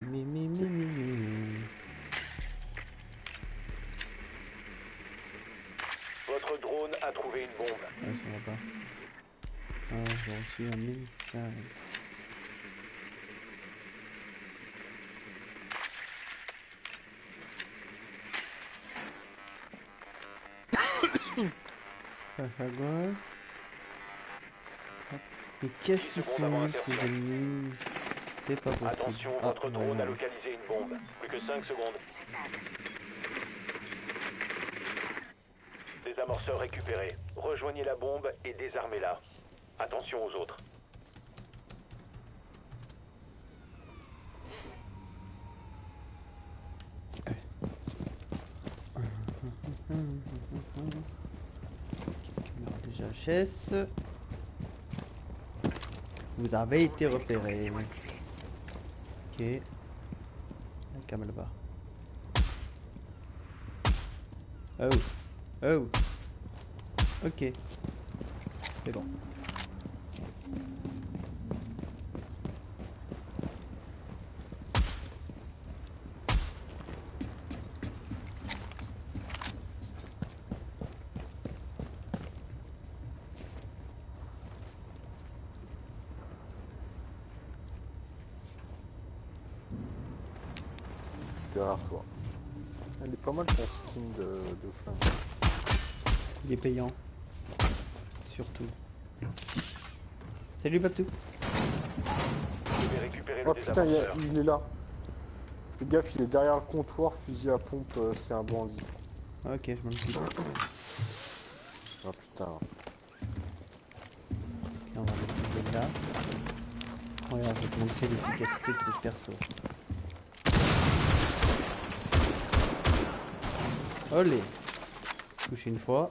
Mi. Votre drone a trouvé une bombe. Ah, ça va pas. Ah, j'ai reçu un message. À gauche. Mais qu'est-ce qu'ils sont nuls ces ennemis? C'est pas possible. Attention, Ah, votre drone a non. localisé une bombe. Plus que 5 secondes. Désamorceur récupéré. Rejoignez la bombe et désarmez-la. Attention aux autres. Déjà chasse. Vous avez été repéré. Ok. La cam là-bas. Oh. Oh. Ok. C'est bon. Derrière toi. Elle est pas mal ton skin de flingue. Il est payant. Surtout. Salut Babtou. Je vais récupérer le Oh putain, désamorceur. il est là. Fais gaffe, il est derrière le comptoir, fusil à pompe, c'est un bandit. Ok, je m'en occupe. Oh putain. Ok, on va le poser là. Regarde, je vais te montrer l'efficacité de ce cerceau. Olé. Touché une fois.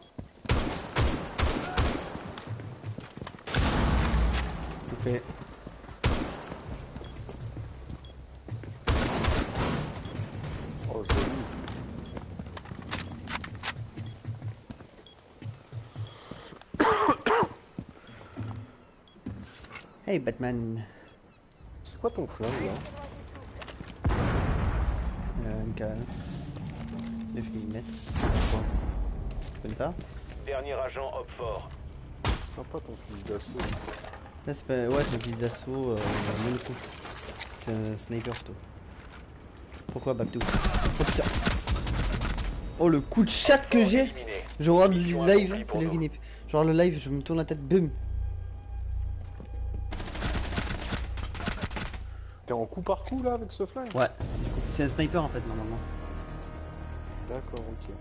Coupé. Oh joli. Hey Batman. C'est quoi ton flingue là? MK9 mm. Tu connais pas? Dernier agent Hopfort. Sympa ton fusil d'assaut. Là c'est pas... Ouais, c'est un fusil d'assaut même coup. C'est un sniper toi. Pourquoi Babtou? Oh putain. Oh le coup de chatte que j'ai. Éliminé. Je regarde le Mission live, accomplie c'est pour le nous. guinip. Je regarde le live, je me tourne la tête, boum. T'es en coup par coup là avec ce flingue? Ouais. C'est un sniper en fait normalement. D'accord, ok.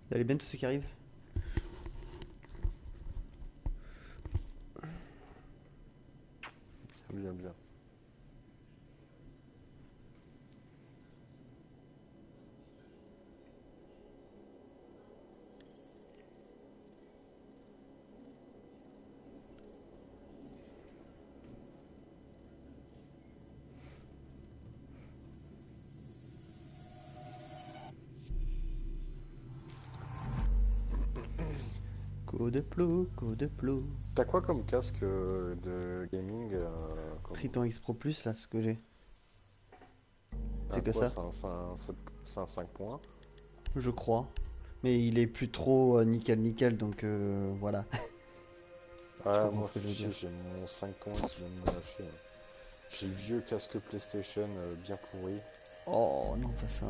Vous allez bien tous ceux qui arrivent? Bien, bien. Coup de plou, coup de plou. T'as quoi comme casque de gaming Triton X Pro Plus là, ce que j'ai. J'ai que quoi, ça. c'est un 5.1? Je crois. Mais il est plus trop nickel donc voilà. Tu Ouais, comprends moi ce que je veux dire. j'ai mon 5.1 qui vient de me lâcher. Là. J'ai le vieux casque PlayStation bien pourri. Oh non, pas ça.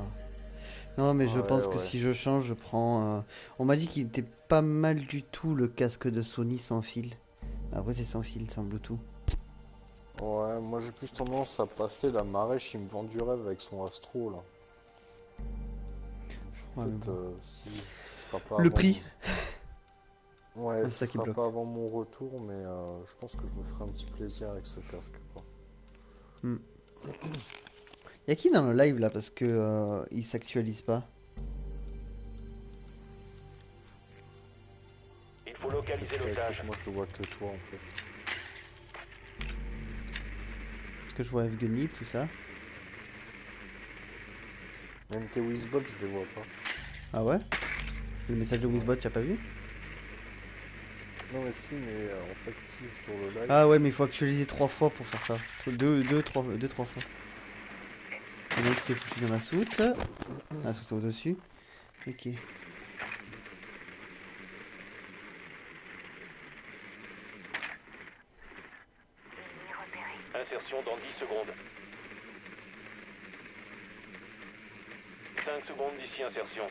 Non, mais je Ouais, pense que ouais. si je change, je prends. On m'a dit qu'il était pas mal du tout le casque de Sony sans fil. Après, c'est sans fil, sans Bluetooth. Ouais, moi j'ai plus tendance à passer la Marèche, il me vend du rêve avec son Astro là. Ouais, mais Peut-être bon. si, qui sera pas à Le vendre. prix? Ouais, C'est ce ça qui sera bloque. pas avant mon retour, mais je pense que je me ferai un petit plaisir avec ce casque, quoi. Y'a qui dans le live là parce que il s'actualise pas? Il faut Je sais localiser pas, l'otage. écoute, moi je vois que toi en fait. Parce que je vois Evgeny, tout ça. Même tes Wizbots, je les vois pas. Ah ouais? Le message de Ouais. Wizbot, t'as pas vu? Non mais si, mais en fait, qui est sur le live? Ah ouais, mais il faut actualiser 3 fois pour faire ça. 3 fois. Le mec s'est foutu dans la soute. La soute au-dessus. Ok. Insertion dans 10 secondes. 5 secondes d'ici insertion.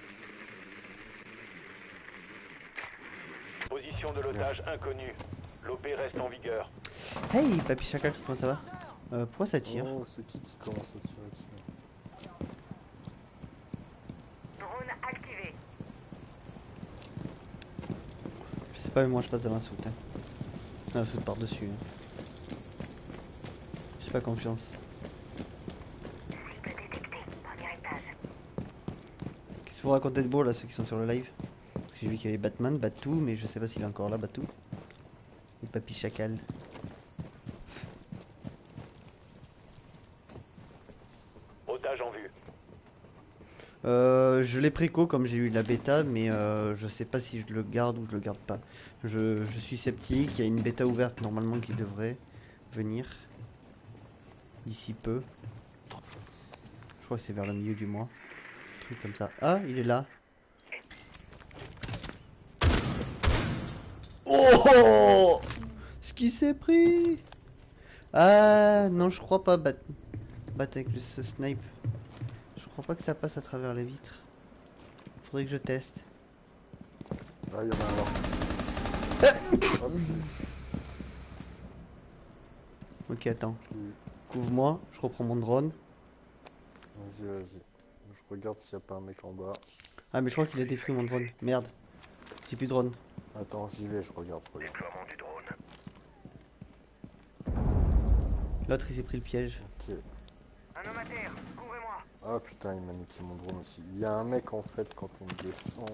Position de l'otage inconnue. L'OP reste en vigueur. Hey, Papy Chacal, comment ça va? Pourquoi ça tire? Oh, c'est qui commence à tirer dessus? Drone activé. Je sais pas, mais moi je passe dans la soute. Hein. Dans la soute par-dessus. Hein. J'ai pas confiance. Cible détectée. Premier étage. Qu'est-ce que vous racontez de beau là, ceux qui sont sur le live? Parce que j'ai vu qu'il y avait Batman, Batou, mais je sais pas s'il est encore là, Batou. Et Papy Chacal. Otage en vue. Je l'ai préco comme j'ai eu la bêta, mais je sais pas si je le garde ou je le garde pas. Je suis sceptique, il y a une bêta ouverte normalement qui devrait venir d'ici peu. Je crois que c'est vers le milieu du mois. Un truc comme ça. Ah, il est là. Oh! Ce qui s'est pris! Ah non, je crois pas battre avec ce snipe. Je crois pas que ça passe à travers les vitres. Faudrait que je teste. Ah, il y en a un là. Hop, Ok, attends. je l'ai. Couvre-moi, je reprends mon drone. Vas-y, vas-y. Je regarde s'il n'y a pas un mec en bas. Ah mais je crois qu'il a détruit mon drone. Merde. J'ai plus de drone. Attends, j'y vais, je regarde. Déploiement du drone. L'autre il s'est pris le piège. Ok. Un homme à terre. Couvrez-moi. Ah putain, il m'a niqué mon drone aussi. Il y a un mec en fait quand on descend.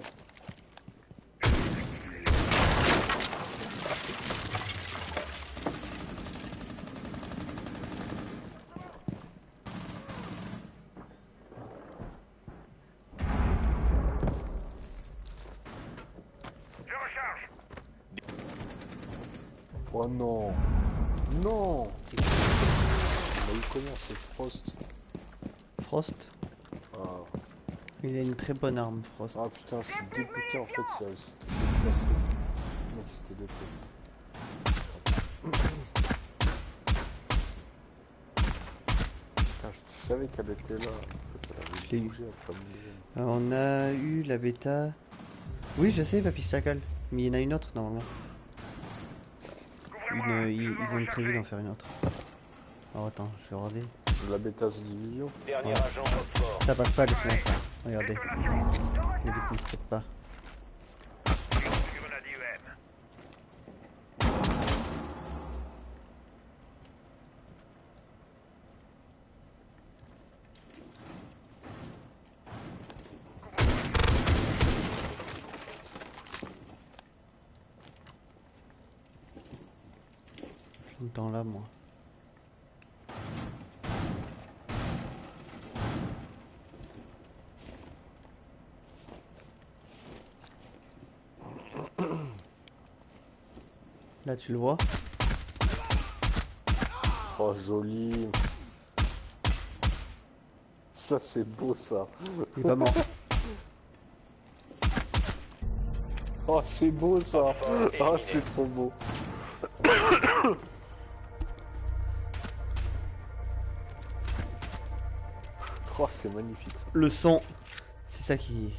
Je recharge. Oh non. Non. Bah, il comment c'est Frost. Frost. Ah. Il a une très bonne arme, Frost. Ah putain, je suis dégoûté en fait, c'était déplacé. Le mec s'était déplacé. Putain, je savais qu'elle était là. En fait, Je elle l'ai avait eu. bougé après mourir. On a eu la bêta. Oui, je sais, Papy Chacal. Mais il y en a une autre normalement. Ils ont prévu d'en faire une autre. Alors attends, je vais regarder. La bêta The Division. Dernier Ouais. agent au fort. Ça passe pas les fenêtres. Là. Regardez. Les vitres ne se pètent pas. Grenade IEM. J'entends là, moi. Là, tu le vois? Oh, joli. Ça, c'est beau, ça. Il est pas mort. Oh, c'est beau, ça. Oh, Éliminé. c'est trop beau. Oh, c'est magnifique, ça. Le son, c'est ça qui...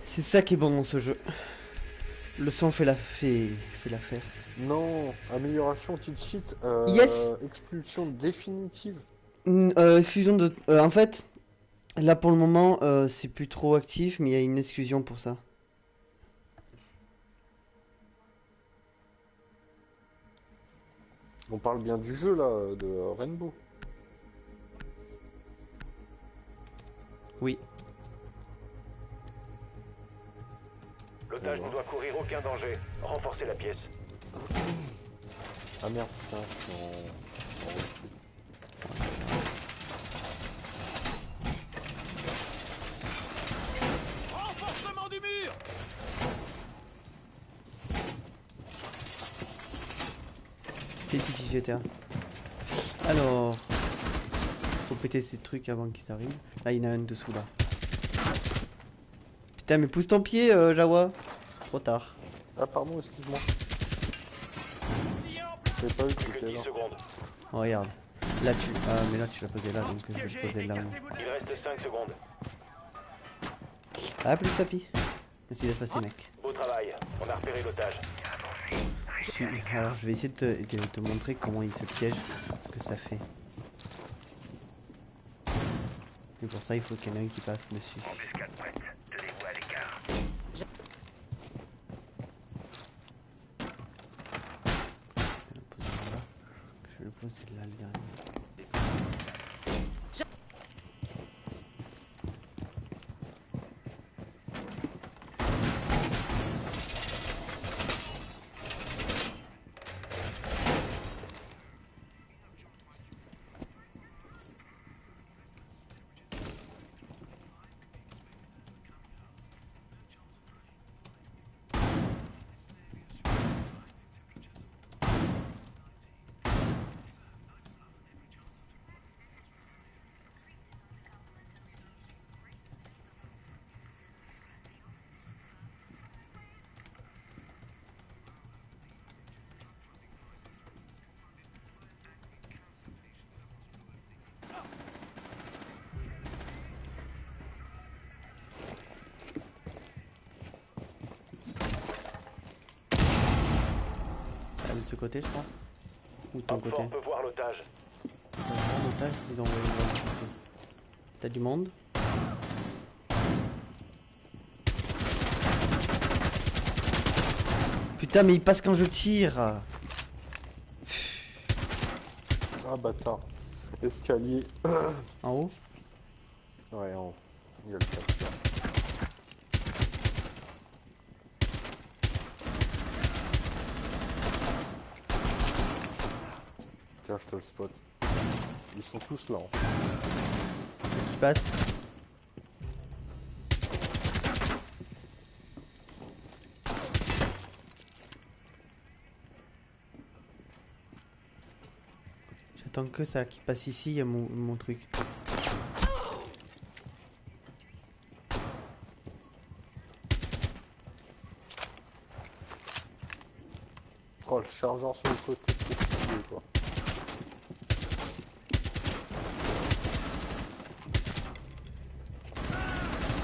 C'est ça qui est bon dans ce jeu. Le son fait l'affaire. Non, amélioration cheat sheet. Yes. Expulsion définitive. Exclusion de... en fait, Là pour le moment, c'est plus trop actif, mais il y a une exclusion pour ça. On parle bien du jeu là, de Rainbow. Oui. L'otage ne doit courir aucun danger. Renforcez la pièce. Ah merde, putain, je suis en recul. Renforcement du mur. C'est petit GTA. Alors, faut péter ces trucs avant qu'ils arrivent. Là, il y en a un dessous là. Putain, mais pousse ton pied, Jawa. Trop tard. Ah pardon, excuse-moi. Je savais pas vu que Plus que t'étais 10 là. secondes. Oh, regarde. Là, tu. Ah, mais là, tu l'as posé là, donc je vais le poser là. Il reste 5 secondes. Ah, plus tapis. Merci d'être passé, mec. Beau travail. On a repéré l'otage. Alors, je vais essayer de te montrer comment il se piège, ce que ça fait. Et pour ça, il faut qu'il y en ait un qui passe dessus. Embuscade prête. Tenez-vous à l'écart. Je vais le poser là, le dernier. Ça va de ce côté, je crois. Ou de ton Homme côté. fort peut voir l'otage. L'otage, ils ont envoyé de l'autre côté. T'as du monde? Putain, mais il passe quand je tire. Ah bâtard. Escalier. En haut? Ouais, en haut. Il y a le capture. Tiens, je te le spot. Ils sont tous là. Hein. Qui passe? J'attends que ça, qui passe ici, il y a mon truc. Oh, le chargeur sur le côté, c'est stylé, quoi.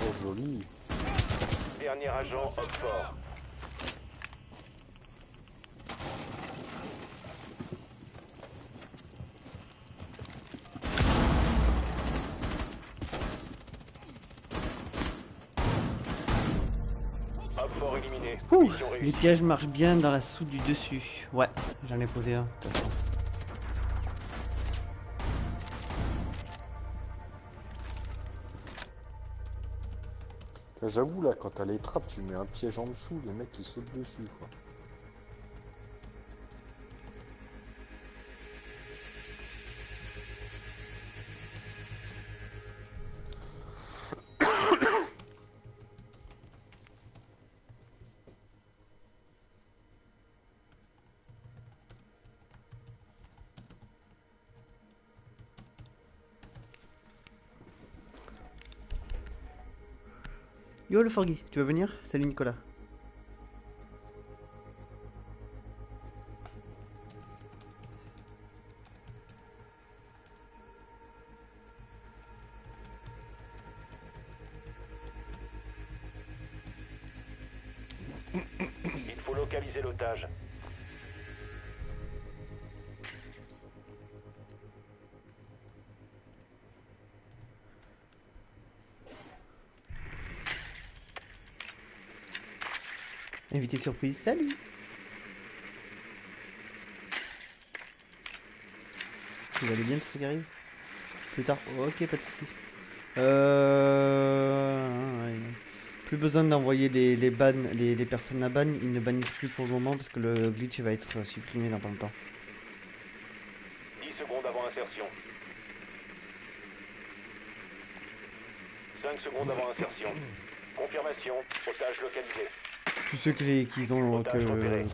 Oh, joli. Dernier agent, homme fort. Homme fort éliminé. Ouh, Mission les réussie. pièges marchent bien dans la soude du dessus. Ouais, j'en ai posé un, de toute façon. J'avoue, là, quand t'as les trappes, tu mets un piège en dessous, les mecs ils sautent dessus, quoi. Yo le Forgy, tu veux venir? Salut Nicolas. Il faut localiser l'otage. Invité surprise, salut. Vous allez bien tous ceux qui arrivent? Plus tard, ok, pas de soucis. Ouais. Plus besoin d'envoyer les bans, les personnes à ban, ils ne bannissent plus pour le moment parce que le glitch va être supprimé dans pas longtemps. 10 secondes avant insertion. 5 secondes avant insertion. Confirmation, otage localisé. Tous ceux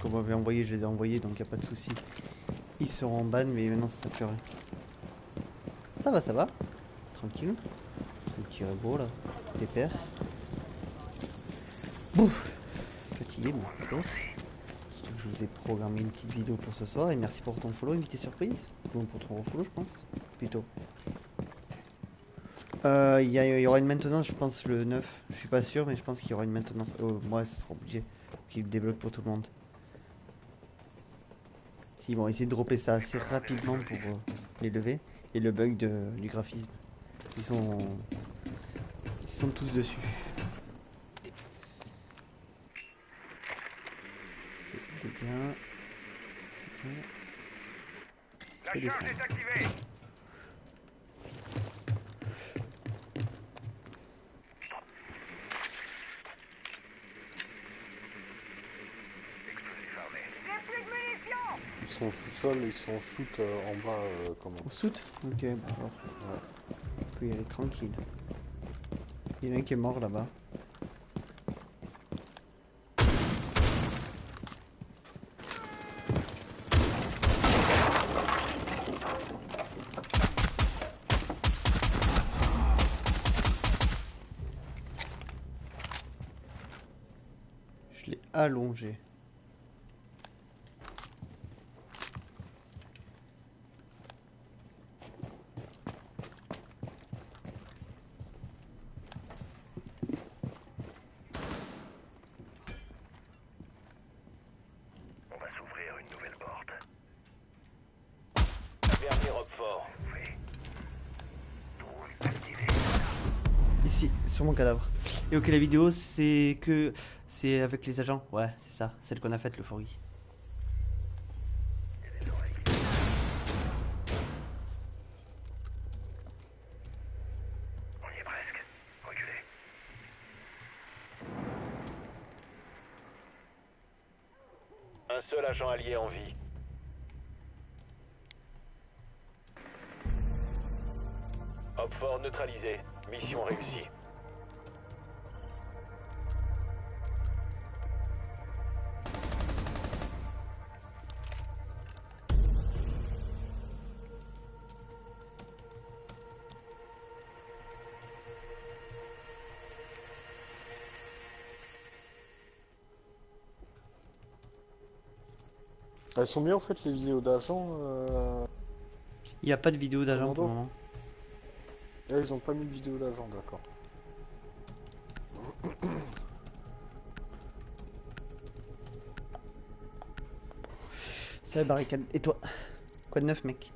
qu'on m'avait envoyé, je les ai envoyés donc y a pas de soucis. Ils seront en ban mais maintenant c'est saturé. Ça va. Tranquille. Un petit beau là. Pépère. Bouf. Fatigué mais pépère. Surtout que je vous ai programmé une petite vidéo pour ce soir et merci pour ton follow, invité surprise. Ou pour ton follow je pense. Plutôt. Il y aura une maintenance je pense le 9. Je suis pas sûr mais je pense qu'il y aura une maintenance. Oh, moi ça sera obligé. Qu'il débloque pour tout le monde. Si ils vont essayer de dropper ça assez rapidement pour les lever. Et le bug du graphisme. Ils sont tous dessus. Ok, dégâts. La charge est activée. Explosif armé. J'ai plus de munitions. Ils sont au sous-sol, ils sont en soute en bas, comment? Au soute. Ok, bon alors. Ouais. On peut y aller tranquille. Il y en a un qui est mort là-bas. Je l'ai allongé. On va s'ouvrir une nouvelle porte. Vernier Roquefort. Drone activé. Ici, sur mon cadavre. Et ok, la vidéo, c'est avec les agents. Ouais, c'est ça, celle qu'on a faite le fourri. Il y a des oreilles. On y est presque. Reculez. Un seul agent allié en vie. Hopfort neutralisé. Mission réussie. Elles sont bien en fait les vidéos d'agents. Il n'y a pas de vidéo d'agent pour le Commando. moment. Ah, ils ont pas mis de vidéo d'agents, d'accord. C'est la barricade. Et toi? Quoi de neuf, mec?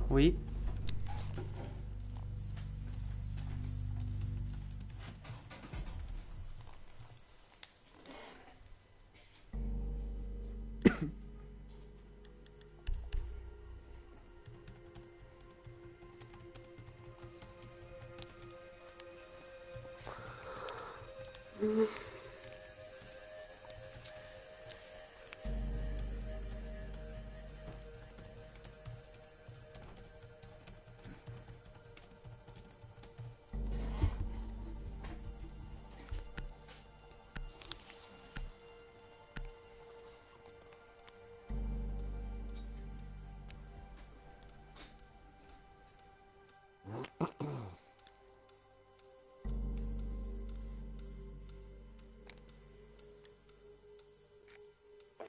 Oui.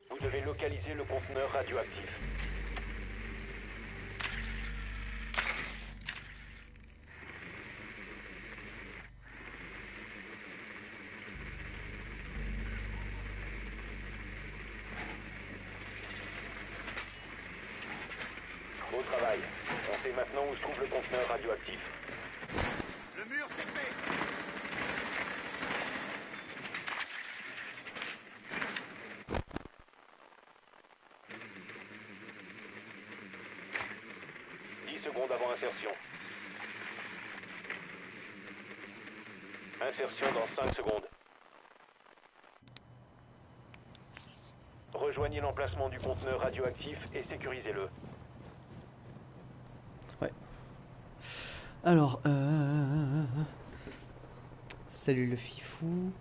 Vous devez localiser le conteneur radioactif. maintenant où se trouve le conteneur radioactif. Le mur s'est fait. Secondes avant insertion. Insertion dans 5 secondes. Rejoignez l'emplacement du conteneur radioactif et sécurisez-le. Ouais. Alors, salut le fifou.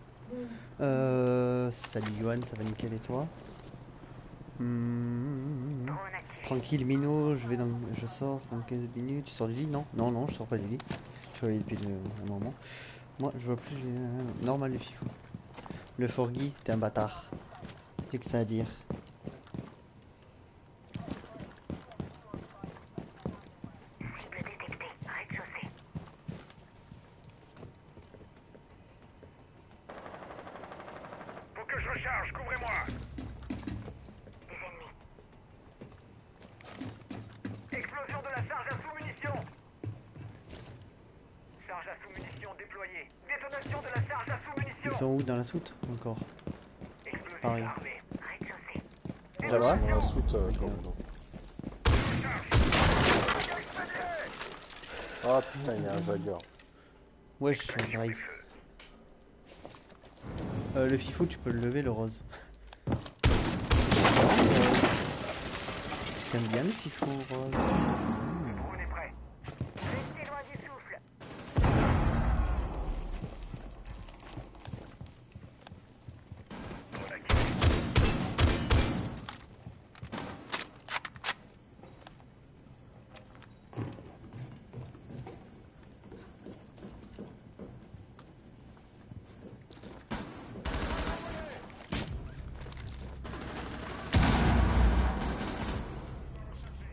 Salut Yohan, ça va nickel et toi? Tranquille Mino, je sors dans 15 minutes. Tu sors du lit? Non, non, je sors pas du lit. Je suis réveillé depuis un moment. Moi, je vois plus normal le fifou. Le Forgy, t'es un bâtard. Qu'est-ce que ça à dire? Cible détectée. Rez-de-chaussée. Faut que je recharge, couvrez-moi. Des ennemis. Explosion de la charge à sous-munitions. Charge à sous-munitions déployée. Détonation de la charge à Ils sous-munitions. sont où dans la soute encore? Explosif Pareil. armé. Rez-de-chaussée. Là, c'est dans la soute, commandant. Ah putain, il y a un Jagger. Wesh, Bryce. Le fifou, tu peux le lever, le rose. T'aimes bien le fifou rose? Drone est prêt. Restez loin du souffle. Drone activé.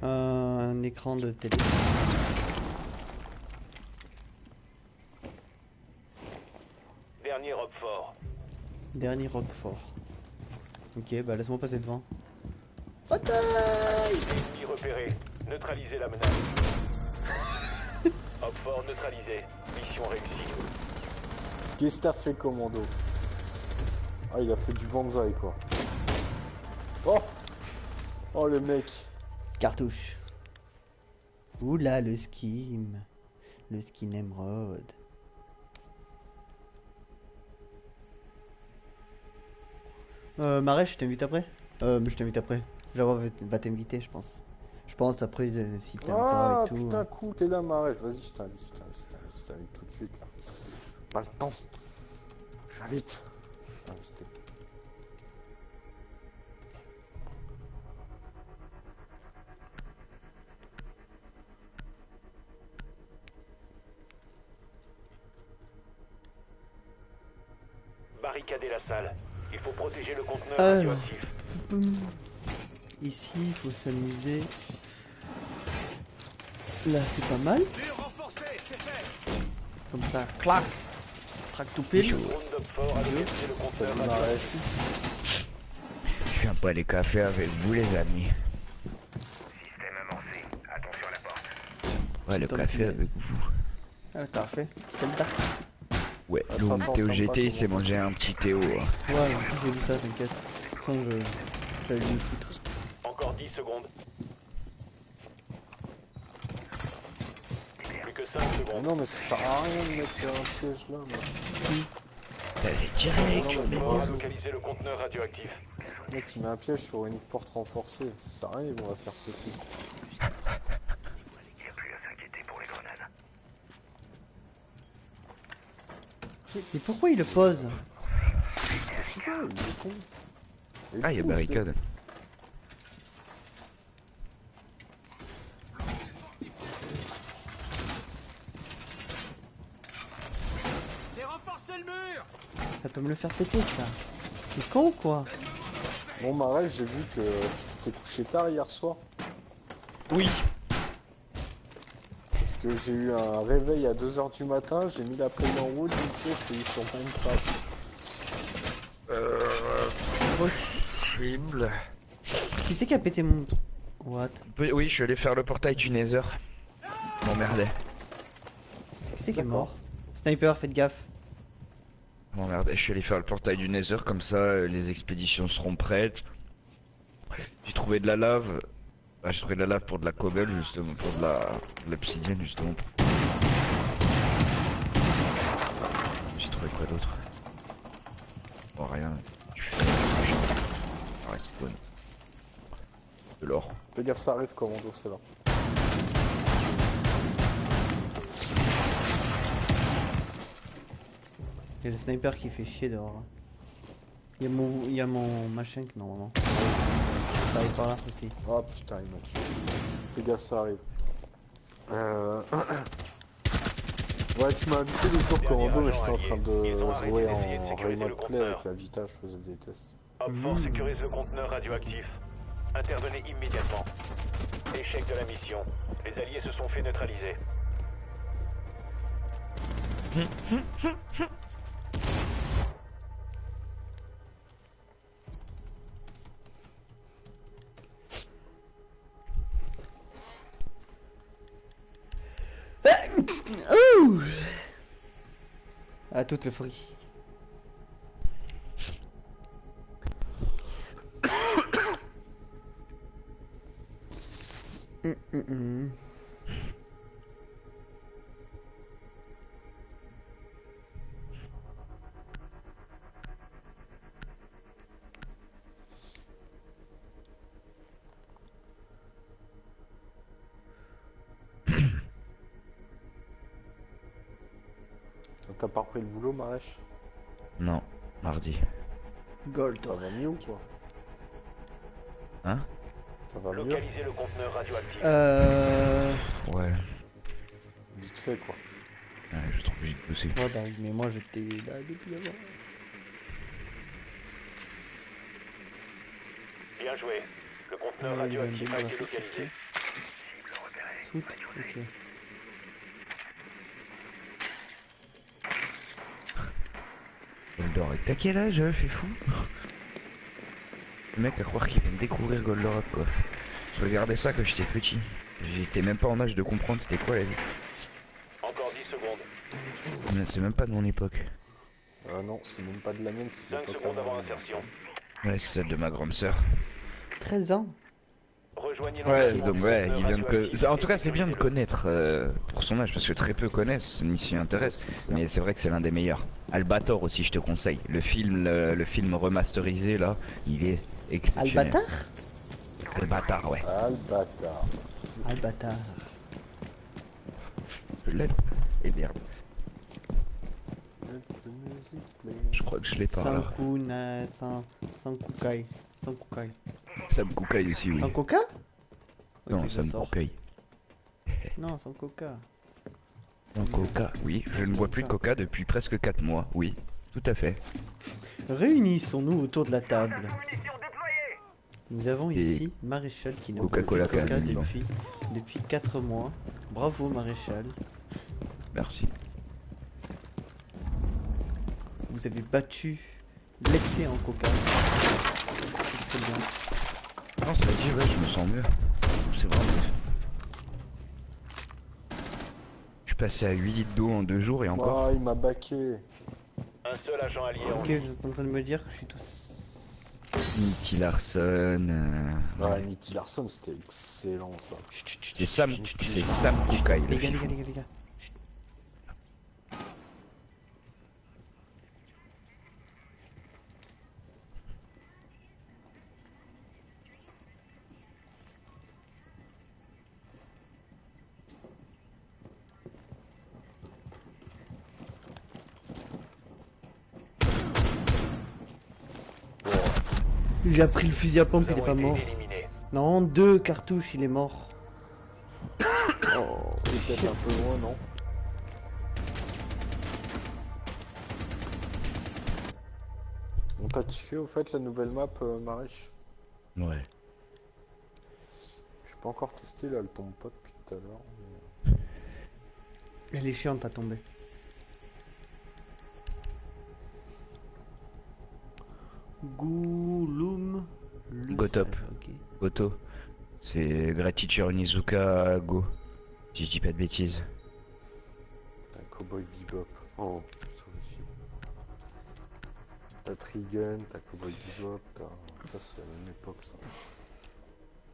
Un écran de télé. Dernier Roquefort. Dernier Roquefort. Ok, bah laisse-moi passer devant. Ennemi repéré. Neutralisez la menace. Roquefort neutralisé. Mission réussie. Qu'est-ce que t'as fait, commando? Ah, il a fait du bonsaï, quoi. Oh! Oh, le mec! Cartouche. Oula, le skim. Le skin émeraude. Marais, je t'invite après. Je t'invite après. Genre, va t'inviter, je pense. Je pense après, si t'aimes pas Ah, et tout. putain, cool, t'es là, Marèche. Vas-y, je t'invite tout de suite, là. Pas le temps. J'invite. Invité. Barricadez la salle. Il faut protéger le conteneur Alors. radioactif. Ici, il faut s'amuser. Là, c'est pas mal. Mur renforcé, c'est fait. Comme ça, clac. Traque tout pile. Drone d'Opfort a localisé le Salut, conteneur Marèche. radioactif. Je viens pas les cafés avec vous les amis. Système amorcé. Attention à la porte. Ouais, le Tom café Punaise. avec vous. Ah, parfait. Quel tard. Ouais, Attends, donc attends, TOGT sympa, il s'est comment- mangé un petit Théo. Hein. Ouais, j'ai vu ça, t'inquiète. Sans que j'allais lui foutre. Encore 10 secondes. Plus que 5 Ah secondes. non, mais ça sert à rien de mettre un piège là, moi. T'avais direct, Non, mais Opfort a vas-y. localisé le conteneur radioactif. Le mec, il met un piège sur une porte renforcée. Ça sert à rien, ils vont la faire péter. Il n'y a plus à s'inquiéter pour les grenades. Mais pourquoi il le pose? Je sais pas, il est con. Ah, il y a barricade. J'ai renforcé le mur. Ça peut me le faire péter, ça. C'est con ou quoi? Bon, Marèche, j'ai vu que tu t'étais couché tard hier soir. Oui. Parce que j'ai eu un réveil à 2h du matin, j'ai mis la play en route, vite fait, je t'ai eu sur Minecraft. Possible. Qui c'est qui a pété mon... What? Oui, je suis allé faire le portail du Nether. M'emmerdait. Qui c'est qui est D'accord. mort? Sniper, faites gaffe. M'emmerdait. Je suis allé faire le portail du Nether, comme ça les expéditions seront prêtes. J'ai trouvé de la lave. Ah, j'ai trouvé de la lave pour de la cobble, justement, pour de l'obsidienne, justement. J'ai trouvé quoi d'autre? Oh, rien. Tu fais. Arrête, spawn. De l'or. Fais gaffe, ça arrive, commando, c'est là. Il y a le sniper qui fait chier dehors. Hein. Il y a mon machin que normalement. Ça arrive par là aussi. Ah putain, il m'a tué. Fais gaffe, ça arrive. Ouais, tu m'as invité l'autre jour, commando, mais j'étais en train de jouer en remote play avec la Vita, je faisais des tests. Opfort sécurise le conteneur radioactif. Intervenez immédiatement. Échec de la mission. Les alliés se sont fait neutraliser. Ouh à toute le fruit. Hum. T'as pas repris le boulot, Marèche? Non, mardi. Gold. Ça va mieux ou quoi? Hein? Ça va mieux? Localisez le conteneur radioactif. Ouais. Vite fait, quoi. Ouais, je trouve que j'ai bossé. Ouais, bah oui, mais moi j'étais là depuis avant. Bien joué. Le conteneur Ouais, il va me radioactif a donner été un truc, localisé. Soute, ok. Goldorok, t'as quel âge, fais fou? Le mec à croire qu'il va me découvrir Goldorok, quoi. Je regardais ça quand j'étais petit. J'étais même pas en âge de comprendre c'était quoi la vie. Encore 10 secondes. Mais c'est même pas de mon époque. Non, c'est même pas de la mienne, c'est 5 secondes avant insertion. Ouais, c'est celle de ma grande sœur. 13 ans. Rejoignez Ouais, l'emplacement donc du ouais, conteneur il vient de radioactif en tout cas, et c'est bien de sécurisez-le. connaître pour son âge, parce que très peu connaissent, ni s'y intéressent. Mais c'est vrai que c'est l'un des meilleurs. Albator aussi, je te conseille. Le film remasterisé là, il est exceptionnel. Albatar Albatar, ouais. Ah, le bâtard. Albatar. Je l'ai. Et merde, Let the music play. je crois que je l'ai par là. Sans Kukai. Sans Kukai. Sam Kukai aussi, oui. Sans Coca? Oui, Non, puis je Sam sors. Kukai. Non, sans Coca. Non, Coca, oui. Je ne bois plus de Coca depuis presque 4 mois, oui. Tout à fait. Réunissons-nous autour de la table. Munitions déployées. Nous avons Et ici Maréchal qui ne boit Coca-Cola plus de Coca quasiment. depuis 4 mois. Bravo Maréchal. Merci. Vous avez battu l'excès en Coca. C'est très bien. Non, ça dit, ouais, je me sens mieux. C'est vraiment mieux. Je suis passé à 8 litres d'eau en 2 jours et encore. Ah, il m'a baqué. Un seul agent allié en Ok, vous êtes en train de me dire que je suis tous... Nicky Larson. Ah, Nicky Larson, c'était excellent, ça. C'est Sam Kukai, le Les gars, les film. gars, les gars, les gars. Chut. Il a pris le fusil à pompe, Nous il est avons pas été mort. éliminés. Non, 2 cartouches, il est mort. Oh, C'est peut-être un peu loin, non? On t'a kiffé au fait la nouvelle map, Marèche? Ouais. J'ai pas encore testé là, elle tombe pas depuis tout à l'heure. mais- elle est chiante à tomber. Gouloum. le Go top. sage, ok. Goto. C'est Gratitude Onizuka Go. Si je dis pas de bêtises. T'as Cowboy Bebop. Oh, ça aussi. T'as Trigun, t'as Cowboy Bebop, t'as... Ça c'est la même époque ça.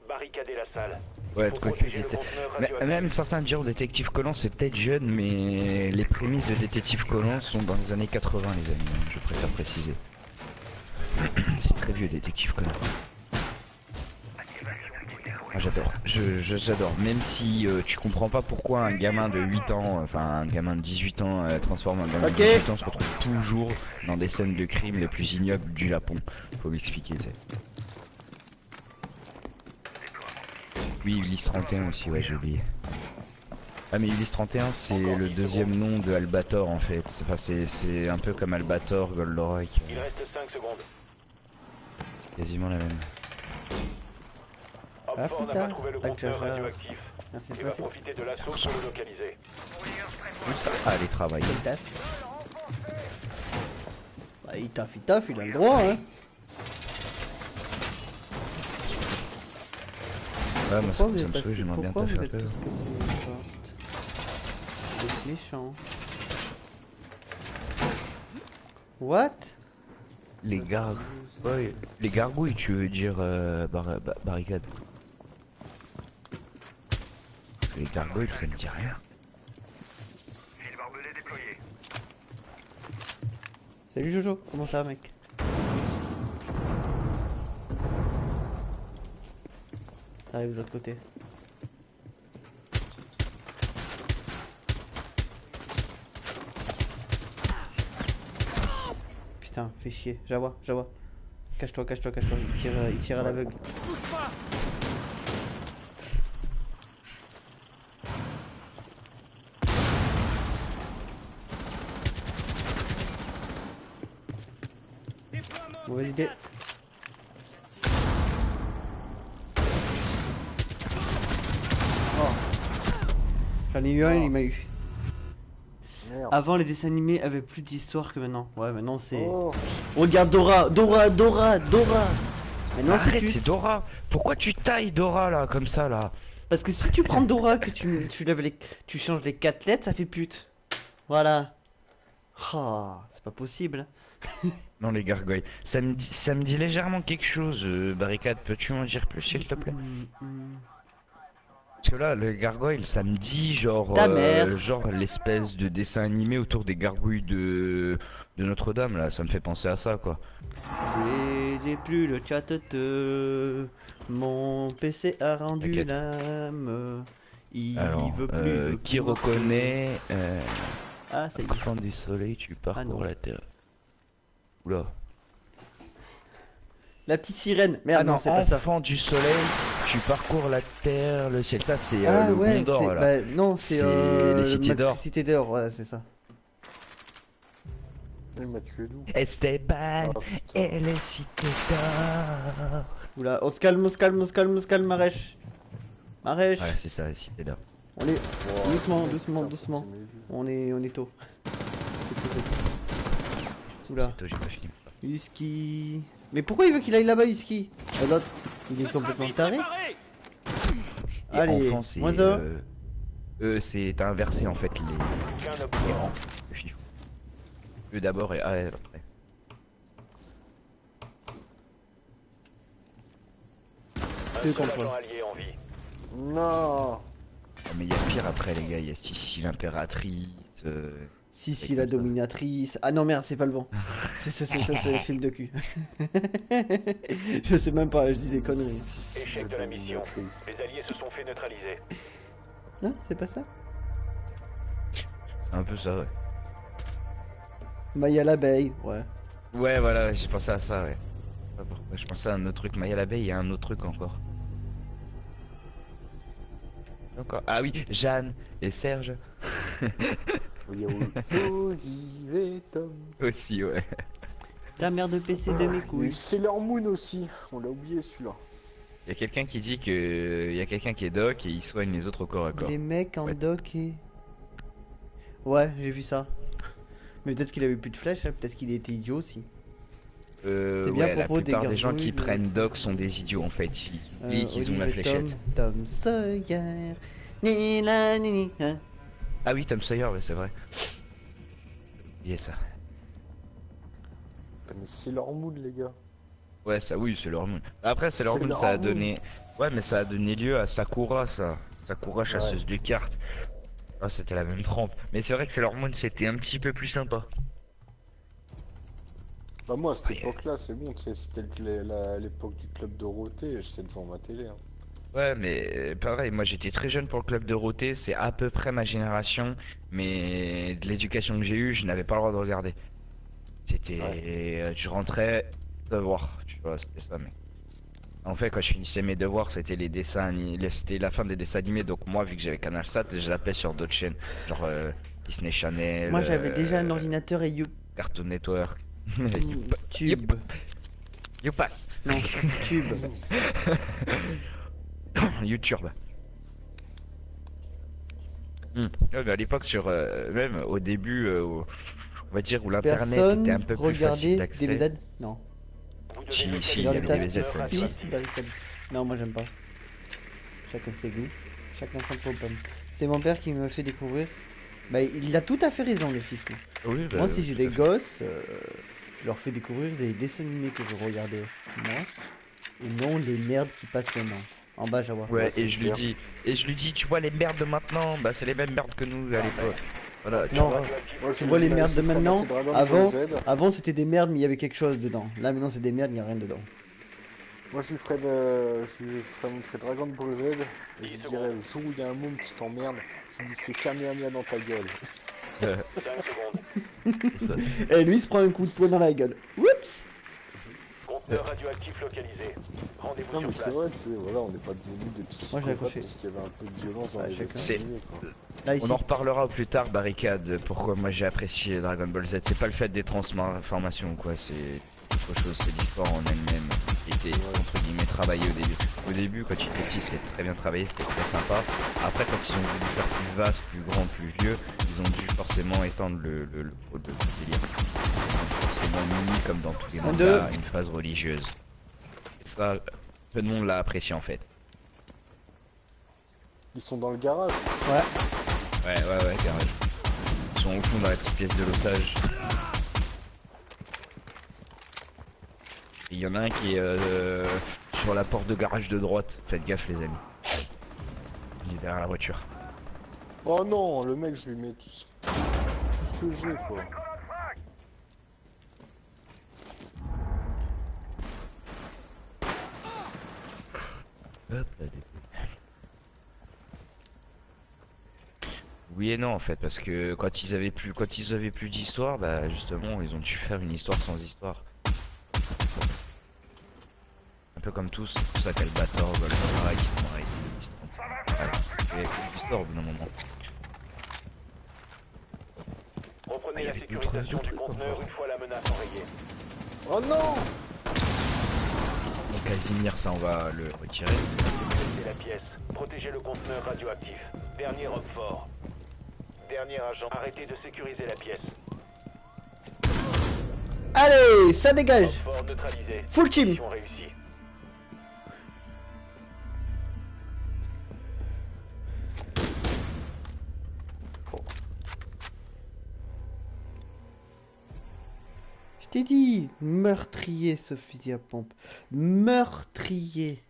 Barricadez la salle. Ouais, Faut quoi protéger qu'il le était. conteneur Mais radioactif. même certains diront Détective Conan c'est peut-être jeune, mais les prémices de Détective Conan sont dans les années 80 les amis, hein, je préfère préciser. C'est très vieux Détective Conan. Ah, j'adore, j'adore, même si tu comprends pas pourquoi un gamin de 8 ans, enfin un gamin de 18 ans transforme un gamin de 18 ans se retrouve toujours dans des scènes de crime les plus ignobles du Japon. Faut m'expliquer, tu sais. Oui, Ulysse 31 aussi, ouais, j'ai oublié. Ah mais Ulysse 31 c'est le deuxième nom de Albator en fait. Enfin, c'est un peu comme Albator, Goldorak. Il reste 5 secondes. Quasiment la même. Ah, Hopford n'a putain. pas trouvé le Tac, conteneur Jaja. radioactif. Merci de Il va passer. profiter de l'assaut pour le localiser. Allez, travail. Quel taf. Bah, il taffe, il a le droit, hein. Ouais, moi Pourquoi ça vous me êtes saoule, passé? j'aimerais bien Pourquoi vous taffer un êtes peu. tous cassés les portes? Vous êtes méchants. What? Les gargouilles, tu veux dire barricade. Les gargouilles, ça me dit rien. File barbelé déployé. Salut Jojo, comment ça va mec? T'arrives de l'autre côté. Putain, fais chier, Jawa. Cache-toi, il tire à l'aveugle. Mauvaise idée. J'en ai eu un, il m'a eu. Merde. Avant, les dessins animés avaient plus d'histoire que maintenant. Ouais, maintenant c'est. Oh, Regarde Dora. Maintenant c'est Arrête, tu. c'est Dora. Pourquoi tu tailles Dora là, comme ça là? Parce que si tu prends Dora, que tu lèves les, tu changes les 4 lettres, ça fait pute. Voilà. Ah, c'est pas possible. Non, les gargoyles. Ça me dit légèrement quelque chose, Barricade. Peux-tu m'en dire plus, s'il te plaît? Parce que là, le gargoyle, ça me dit genre, Ta mère. genre l'espèce de dessin animé autour des gargouilles de Notre-Dame, là. Ça me fait penser à ça, quoi. J'ai plus le chat mon PC a rendu T'inquiète. l'âme. Il Alors, veut plus. qui reconnaît Ah, ça y est. enfant du soleil, tu parcours non. la terre. Oula. La petite sirène. Merde, non, c'est pas ça. Enfant du soleil, tu parcours la terre, le ciel. Ça, c'est Ah le ouais, Gondor, c'est. là. Bah, non, c'est. C'est les cités d'or. Cité d'or, ouais, c'est ça. il m'a tué d'où? Esteban Ah, putain. et les cités d'or. Oula, on se calme, Marèche. Marèche. Ouais, c'est ça, les cités d'or. On est. Wow, Doucement, putain, doucement. j'ai jamais vu. On est tôt. Oula. Toi, j'ai pas fini. Husky. Mais pourquoi il veut qu'il aille là-bas, Husky? Ah, l'autre, il est complètement taré. Et Allez, enfant, c'est moins un. c'est inversé en fait Qu'un les option. rangs de FIFA. Eux d'abord et après. Un Deux seul contre agent un. allié en vie. Non. Ah, mais il y a pire après les gars, il y a Sissi l'impératrice. Si, la dominatrice. Ah non, merde, c'est pas le bon. C'est le film de cul. Je sais même pas, je dis des conneries. Échec de la mission. Les alliés se sont fait neutraliser. Hein, c'est pas ça? Un peu ça, ouais. Maya l'abeille, ouais. Ouais, voilà, j'ai pensé à ça, ouais. Je sais pas pourquoi, je pensais à un autre truc. Maya l'abeille, il y a un autre truc encore. Encore. Ah oui, Jeanne et Serge. Il y a Olive et Tom. Aussi, ouais. Ta mère de PC de mes Il y a eu couilles. Sailor Moon aussi. On l'a oublié celui-là. Il y a quelqu'un qui dit que. Il y a quelqu'un qui est doc et il soigne les autres au corps à corps. Les mecs en Ouais. doc et. Ouais, j'ai vu ça. Mais peut-être qu'il avait plus de flèches, hein, peut-être qu'il était idiot aussi. C'est bien à Ouais, la propos des plupart des gens qui gargouilles, prennent doc sont des idiots en fait. Ils oublient qu'ils ont la Olive et fléchette. Tom Sawyer. Ni la ni ni, hein. Ah oui, Tom Sawyer, ouais, c'est vrai. Il ça. Putain, mais c'est leur mood, les gars. Ouais, ça, oui, c'est leur moon. Après, c'est leur C'est moon, leur ça a moon. donné. Ouais, mais ça a donné lieu à Sakura, ça. Sakura, chasseuse de cartes. Ah, c'était la même trempe. Mais c'est vrai que c'est leur moon, c'était un petit peu plus sympa. Bah, moi, à cette Ouais. époque-là, c'est bon, tu sais, c'était l'époque du club Dorothée, j'étais devant ma télé. Hein. Ouais, mais pareil, moi j'étais très jeune pour le club Dorothée, c'est à peu près ma génération, mais de l'éducation que j'ai eue, je n'avais pas le droit de regarder. C'était. Je rentrais, devoir, tu vois, c'était ça, mais. En fait, quand je finissais mes devoirs, c'était les dessins c'était la fin des dessins animés, donc moi, vu que j'avais CanalSat, je l'appelais sur d'autres chaînes, genre Disney Channel, Moi j'avais déjà un ordinateur et Cartoon Network. YouTube. Youpass. Non, Tube. YouTube. Ouais, mais à l'époque, sur même au début, on va dire où l'internet Personne était un peu plus regardait facile d'accès. DBZ. Non. Vous devez Si, localiser si, il y Dans avait le des tas BZ, conteneur ouais. Peace, barricade. Non, moi j'aime pas. Chacun ses goûts. Chacun son pom-pom. C'est mon père qui me fait découvrir. Bah, il a tout à fait raison, le fifou. Oui, bah, Moi, si oui, j'ai tout à des fait. gosses, je leur fais découvrir des dessins animés que je regardais moi, et non les merdes qui passent maintenant. En bas, Jawar. Ouais, Ouais, c'est et je lui clair. dis, tu vois les merdes de maintenant, bah c'est les mêmes merdes que nous à l'époque. Voilà, tu Non. vois. Moi, Tu vois les merdes de maintenant. Dragon Avant, Ball Z. avant c'était des merdes, mais il y avait quelque chose dedans. Là, maintenant, c'est des merdes, il n'y a rien dedans. Moi, je lui ferais montrer Dragon Ball Z. Et je lui dirais, le jour où il y a un môme qui t'emmerde, tu lui fais Kamehameha dans ta gueule. 5 secondes. C'est ça. Et lui, il se prend un coup de poing dans la gueule. Oups! Conteneur radioactif localisé. Rendez-vous Non, mais sur c'est place. vrai, tu sais, voilà, on n'est pas devenus des psychopathes accroché. parce qu'il y avait un peu de violence dans Ouais, les chacun. dessins C'est- animés, quoi. Là, ici. On en reparlera plus tard, Barricade, pourquoi moi j'ai apprécié Dragon Ball Z. C'est pas le fait des transformations, quoi, c'est autre chose, c'est l'histoire en elle-même qui était, entre guillemets, travaillée au début. Au début, quand j'étais petit, c'était très bien travaillé, c'était très sympa. Après, quand ils ont voulu faire plus vaste, plus grand, plus vieux, ils ont dû forcément étendre le délire. Forcément mini, comme dans tous les Un, mangas, une phase religieuse. Et ça, peu de monde l'a apprécié en fait. Ils sont dans le garage. Ouais. Ouais, garage. Ils sont au fond dans la petite pièce de l'otage. Et il y en a un qui est sur la porte de garage de droite. Faites gaffe les amis. Il est derrière la voiture. Oh non, le mec, je lui mets tout ce que j'ai, quoi. Hop, là, oui et non en fait, parce que quand ils avaient plus d'histoire, bah justement ils ont dû faire une histoire sans histoire. Un peu comme tous, c'est pour ça qu'Albator, GoldenEye, qui sont arrêtés depuis 30 ans. Voilà. Il y avait plus d'histoire au bout d'un moment. Reprenez Il y la avait sécurisation d'autres du conteneur encore. une fois la menace enrayée. Oh non! Donc Casimir, ça on va le retirer. Sécurisez la pièce. Protégez le conteneur radioactif. Dernier homme fort. Dernier agent. Arrêtez de sécuriser la pièce. Allez, ça Homme dégage! fort neutralisé. Full team! Mission réussie. Je t'ai dit, meurtrier ce fusil à pompe. Meurtrier.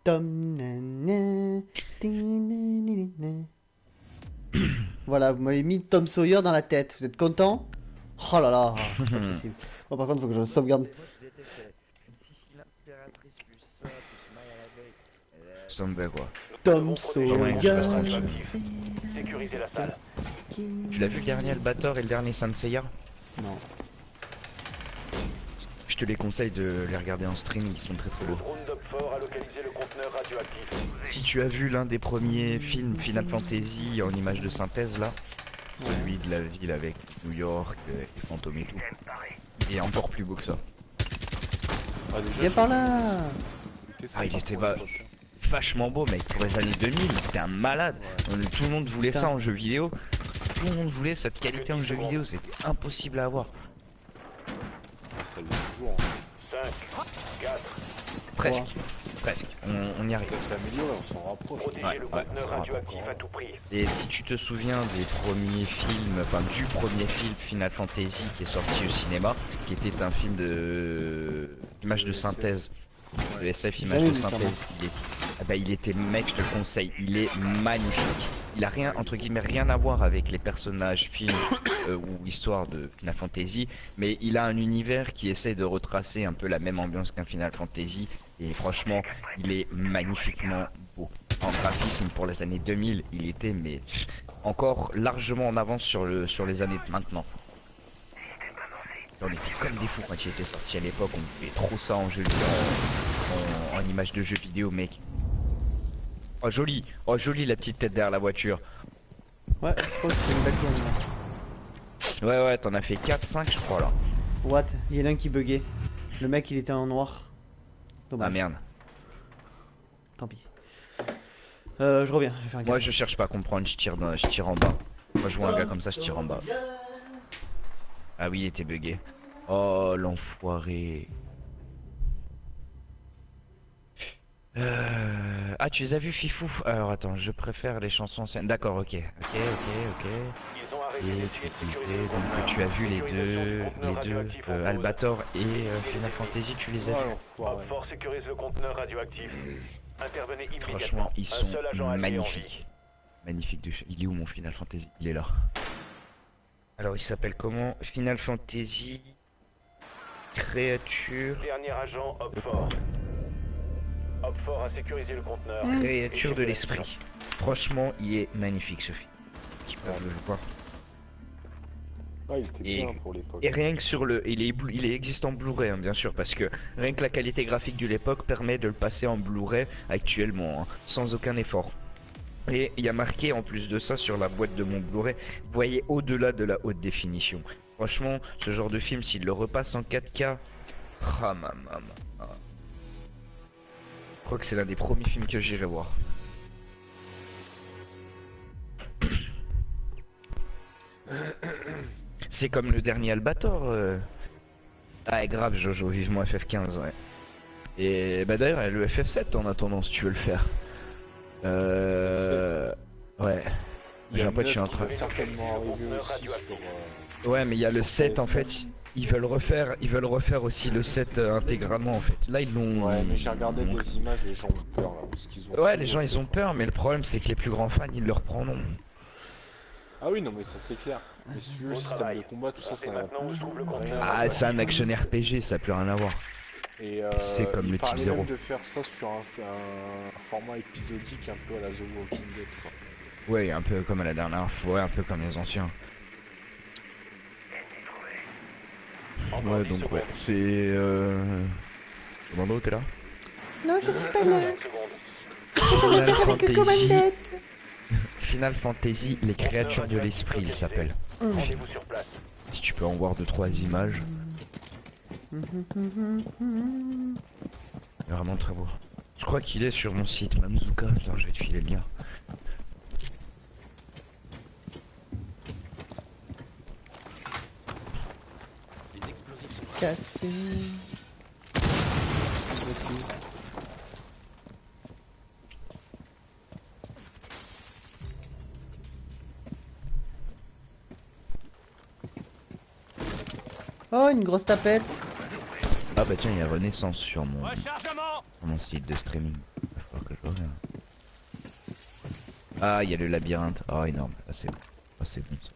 Tom nana, tinanana. Voilà, vous m'avez mis Tom Sawyer dans la tête. Vous êtes content? Oh là là, c'est pas possible. Bon, par contre, faut que je sauvegarde. Zombie quoi. Tom Ouais, Sawyer. Sécurisez la salle. Tu l'as vu le dernier Albator et le dernier Saint Seiya? Non. Je te les conseille de les regarder en stream, ils sont très Le beaux. drone d'homme fort a localisé le conteneur radioactif. Si tu as vu l'un des premiers films Final Fantasy en image de synthèse là, celui de la ville avec New York, les fantômes et tout, il est encore plus beau que ça. Ah, déjà, Viens par là. Ah, il était vachement beau mec, pour les années 2000, c'était un malade. Tout le monde voulait Putain. ça en jeu vidéo. Tout le monde voulait cette qualité en jeu vidéo, c'était impossible à avoir. ça l'est toujours. Hein. 5, 4, Presque. Presque. On y arrive. Ça s'est amélioré, on s'en rapproche. protégez Ouais, le ouais, conteneur ça va radioactif encore. à tout prix. Et si tu te souviens des premiers films, enfin du premier film Final Fantasy qui est sorti au cinéma, qui était un film de image de synthèse, de SF image Jamais de vu ça, synthèse, il était mec, je te le conseille, il est magnifique. Il a rien entre guillemets rien à voir avec les personnages, films ou histoire de Final Fantasy, mais il a un univers qui essaie de retracer un peu la même ambiance qu'un Final Fantasy. Et franchement, il est magnifiquement beau. En graphisme pour les années 2000, il était mais encore largement en avance sur les années de maintenant. On était comme des fous quand il était sorti à l'époque, on voulait trop ça en jeu en image de jeu vidéo, mec. Oh joli la petite tête derrière la voiture. Ouais, je crois que c'est une belle game. Ouais t'en as fait 4-5 je crois là. What? Il y en a un qui buguait. Le mec il était en noir. Dommage. Ah merde. Tant pis. Je reviens, je vais faire un Moi gaffe. je cherche pas à comprendre, je tire en bas. Moi je vois un gars comme ça, je tire en bas. Ah oui il était bugué. Oh l'enfoiré. Ah tu les as vus Fifou? Alors attends, je préfère les chansons anciennes. D'accord, ok. Ils ont arrêté Et d'essayer de sécuriser le donc conteneur. tu as vu les Sécurisation du deux, conteneur radioactif en pause. Albator et Final Fantasy, tu les as Ah, vus? l'enfoiré. Fort sécurise le conteneur radioactif. Intervenez immédiatement. Franchement, ils Un sont seul agent allié en vie. magnifiques. Magnifique de chez... Il est où mon Final Fantasy? Il est là. Alors il s'appelle comment? Final Fantasy... Créature... Dernier agent, Hopfort. Hopfort a sécurisé le conteneur. Créature de l'esprit. Franchement, il est magnifique ce film. Qui parle de joueur. Ah, il était Et- bien pour l'époque. Et rien que sur le... il est existant en Blu-ray, hein, bien sûr, parce que rien que la qualité graphique de l'époque permet de le passer en Blu-ray actuellement, hein, sans aucun effort. Et il y a marqué en plus de ça sur la boîte de mon Blu-ray, voyez au-delà de la haute définition. Franchement, ce genre de film, s'il le repasse en 4K, ah maman. Je crois que c'est l'un des premiers films que j'irai voir. C'est comme le dernier Albator. Ah, grave, Jojo, vivement FF15, ouais. Et bah d'ailleurs, le FF7 en attendant, si tu veux le faire. Ouais. Il y a J'ai un pote, le je suis en 9 qui train. va certainement arriver aussi sur... Ouais, mais il y a le sur 7 en PS9. fait. Ils veulent refaire aussi le 7 intégralement en fait. Là, ils l'ont. Ouais, mais j'ai regardé des images, les gens ont peur là, parce qu'ils ont... Ouais, les gens ils ont peur, mais le problème c'est que les plus grands fans ils le reprendront. Ah oui, non mais ça c'est clair. Mais si tu veux, le Au système travail. de combat, tout ça, Et ça n'a maintenant, on se trouve le conteneur. Ah, c'est un action RPG, ça a plus rien à voir. Et C'est comme il le type parlait 0. même de faire ça sur un format épisodique un peu à la The Walking Dead quoi. Ouais, un peu comme à la dernière fois, un peu comme les anciens. Encore Ouais, 10 donc ouais, secondes. c'est. Commando, t'es là? Non, je suis pas là. 5 secondes. Final Avec le commandette. Final Fantasy, les créatures de l'esprit, il s'appelle. Rendez-vous sur place. Si tu peux en voir 2-3 images. Vraiment très beau. Je crois qu'il est sur mon site Mamzuka. Attends, je vais te filer le lien. Cassé. Oh, une grosse tapette. Ah bah tiens, il y a Renaissance sur mon site de streaming. Il va falloir que je revienne. Ah, il y a le labyrinthe. Oh, énorme. Ah, c'est bon. Ah, c'est bon ça.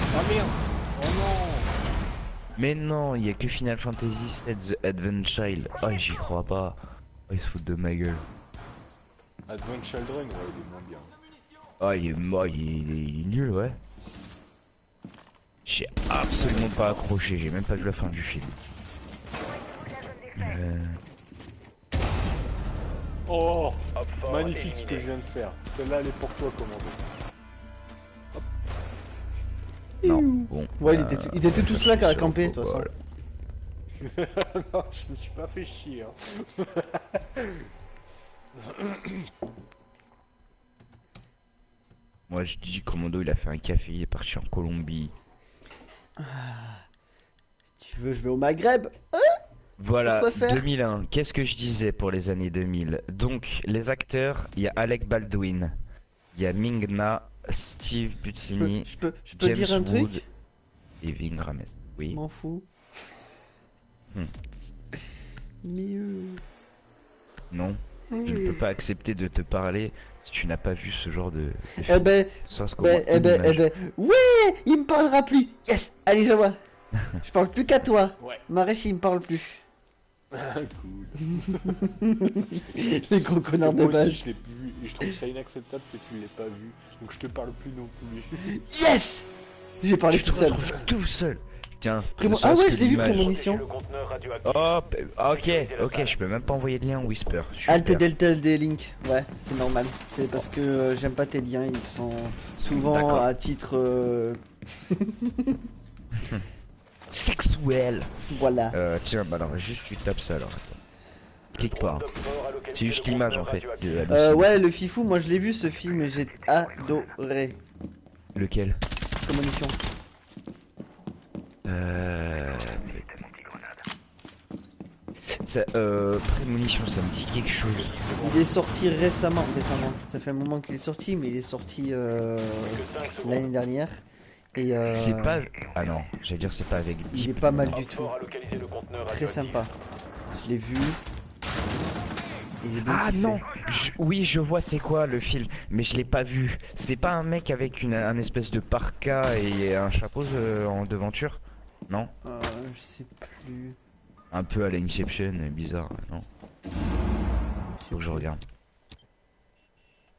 Ah merde. Oh non. Mais non, il y a que Final Fantasy VII The Advent Child. Oh, j'y crois pas. Oh, ils se foutent de ma gueule. Advent Children, ouais, il est moins bien. Oh, il est nul, ouais. J'ai absolument pas accroché, j'ai même pas vu la fin du film. Oh, Hopfort magnifique ce que éliminé. je viens de faire. Celle-là, elle est pour toi, commando. Non, bon. Ouais, ils étaient tous là à camper, de toute façon. Voilà. Non, je me suis pas fait chier. Hein. Moi je dis Commando il a fait un café, il est parti en Colombie. Si tu veux, je vais au Maghreb. Voilà, Pourquoi faire 2001, qu'est-ce que je disais pour les années 2000? Donc, les acteurs, il y a Alec Baldwin, il y a Ming-Na, Steve Buscemi, Je peux James dire un Wood truc? et Ving Rhames. Oui. M'en fous. Hmm. Mais Non, je ne peux pas accepter de te parler si tu n'as pas vu ce genre de Eh film. ben, Ça, c'est ouais, il me parlera plus. Yes, allez, je vois. Je parle plus qu'à toi. Ouais. Maresh, il me parle plus. Cool. Les gros connards de Moi aussi, base. je l'ai vu et je trouve ça inacceptable que tu l'aies pas vu. Donc je te parle plus non plus. Yes. Je vais parler tout seul. Tout seul. Tiens. Prémo- ne Ah serait-ce ouais, que je l'ai vu, l'image. prémonition. Le conteneur radioactif. Oh, ok, je peux même pas envoyer de lien Whisper. Super. Alt Delta des links. Ouais, c'est normal. C'est parce que j'aime pas tes liens. Ils sont souvent D'accord. à titre. Sexuel. Voilà. Tiens, bah alors juste tu tapes ça alors. Attends. Quelque part. Docteur a localisé C'est juste le l'image en conteneur fait. radioactif. De Hallucine. Ouais, le Fifou, moi je l'ai vu ce film et j'ai adoré. Lequel? Prémonition. Prémonition, ça me dit quelque chose. Il est sorti récemment. Ça fait un moment qu'il est sorti, mais il est sorti Que 5 secondes. l'année dernière. Et C'est pas. Ah non, j'allais dire c'est pas avec il est Deep. pas mal du tout. Oxford a localisé le conteneur Très radioactif. sympa. Je l'ai vu. Et j'ai bien Ah kiffé. non, oui je vois c'est quoi le film, mais je l'ai pas vu. C'est pas un mec avec un espèce de parka et un chapeau en devanture? Non? Je sais plus. Un peu à l'Inception, bizarre, non? Faut que je regarde.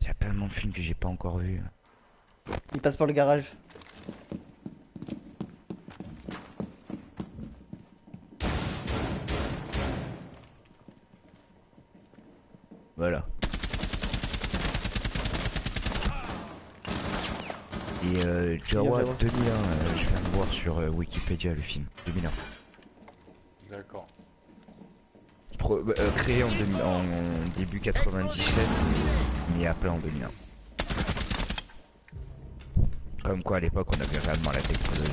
Il y a tellement de films que j'ai pas encore vu. Il passe par le garage. Voilà. Et Jawa Jawa. 2001, je viens de voir sur Wikipédia le film. 2001. D'accord. Créé en début 97, mis à plein en 2001. Comme quoi à l'époque on avait réellement la technologie.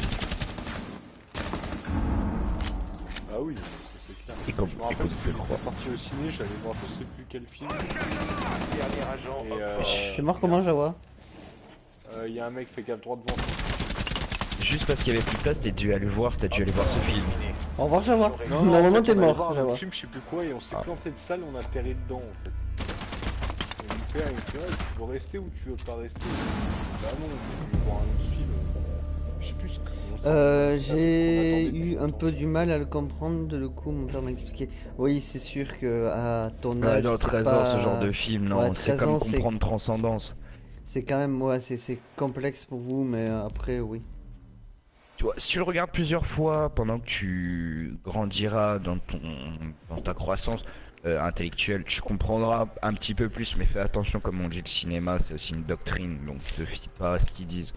Ah oui, ça c'est clair. Et comme Je me rappelle, tu peux le quand croire. il est sorti au ciné, j'allais voir je sais plus quel film. Dernier agent. Et T'es mort comment, Jawa? il y a un mec fait gaffe droit devant. Juste parce qu'il y avait plus de place, t'as dû aller voir ce film. Au revoir, Jawa. Non, Normalement, en fait, t'es on allait mort, voir un Jawa. autre film, je sais plus quoi, et on s'est planté de salle, on a atterri dedans en fait. Et mon père il me fait, ouais, tu veux rester ou tu veux pas rester? Je dis, bah non, je veux voir un autre film. Je sais plus ce que. J'ai eu un peu du mal à le comprendre, le coup mon père m'a expliqué. Oui, c'est sûr que à ton âge, Dans c'est 13 ans, pas- ce genre de film, non, Ouais, c'est 13 comme ans, c'est- comprendre Transcendance. C'est quand même, ouais, c'est complexe pour vous, mais après, oui. Tu vois, si tu le regardes plusieurs fois pendant que tu grandiras dans ta croissance intellectuelle, tu comprendras un petit peu plus, mais fais attention, comme on dit, le cinéma, c'est aussi une doctrine, donc te fie pas à ce qu'ils disent.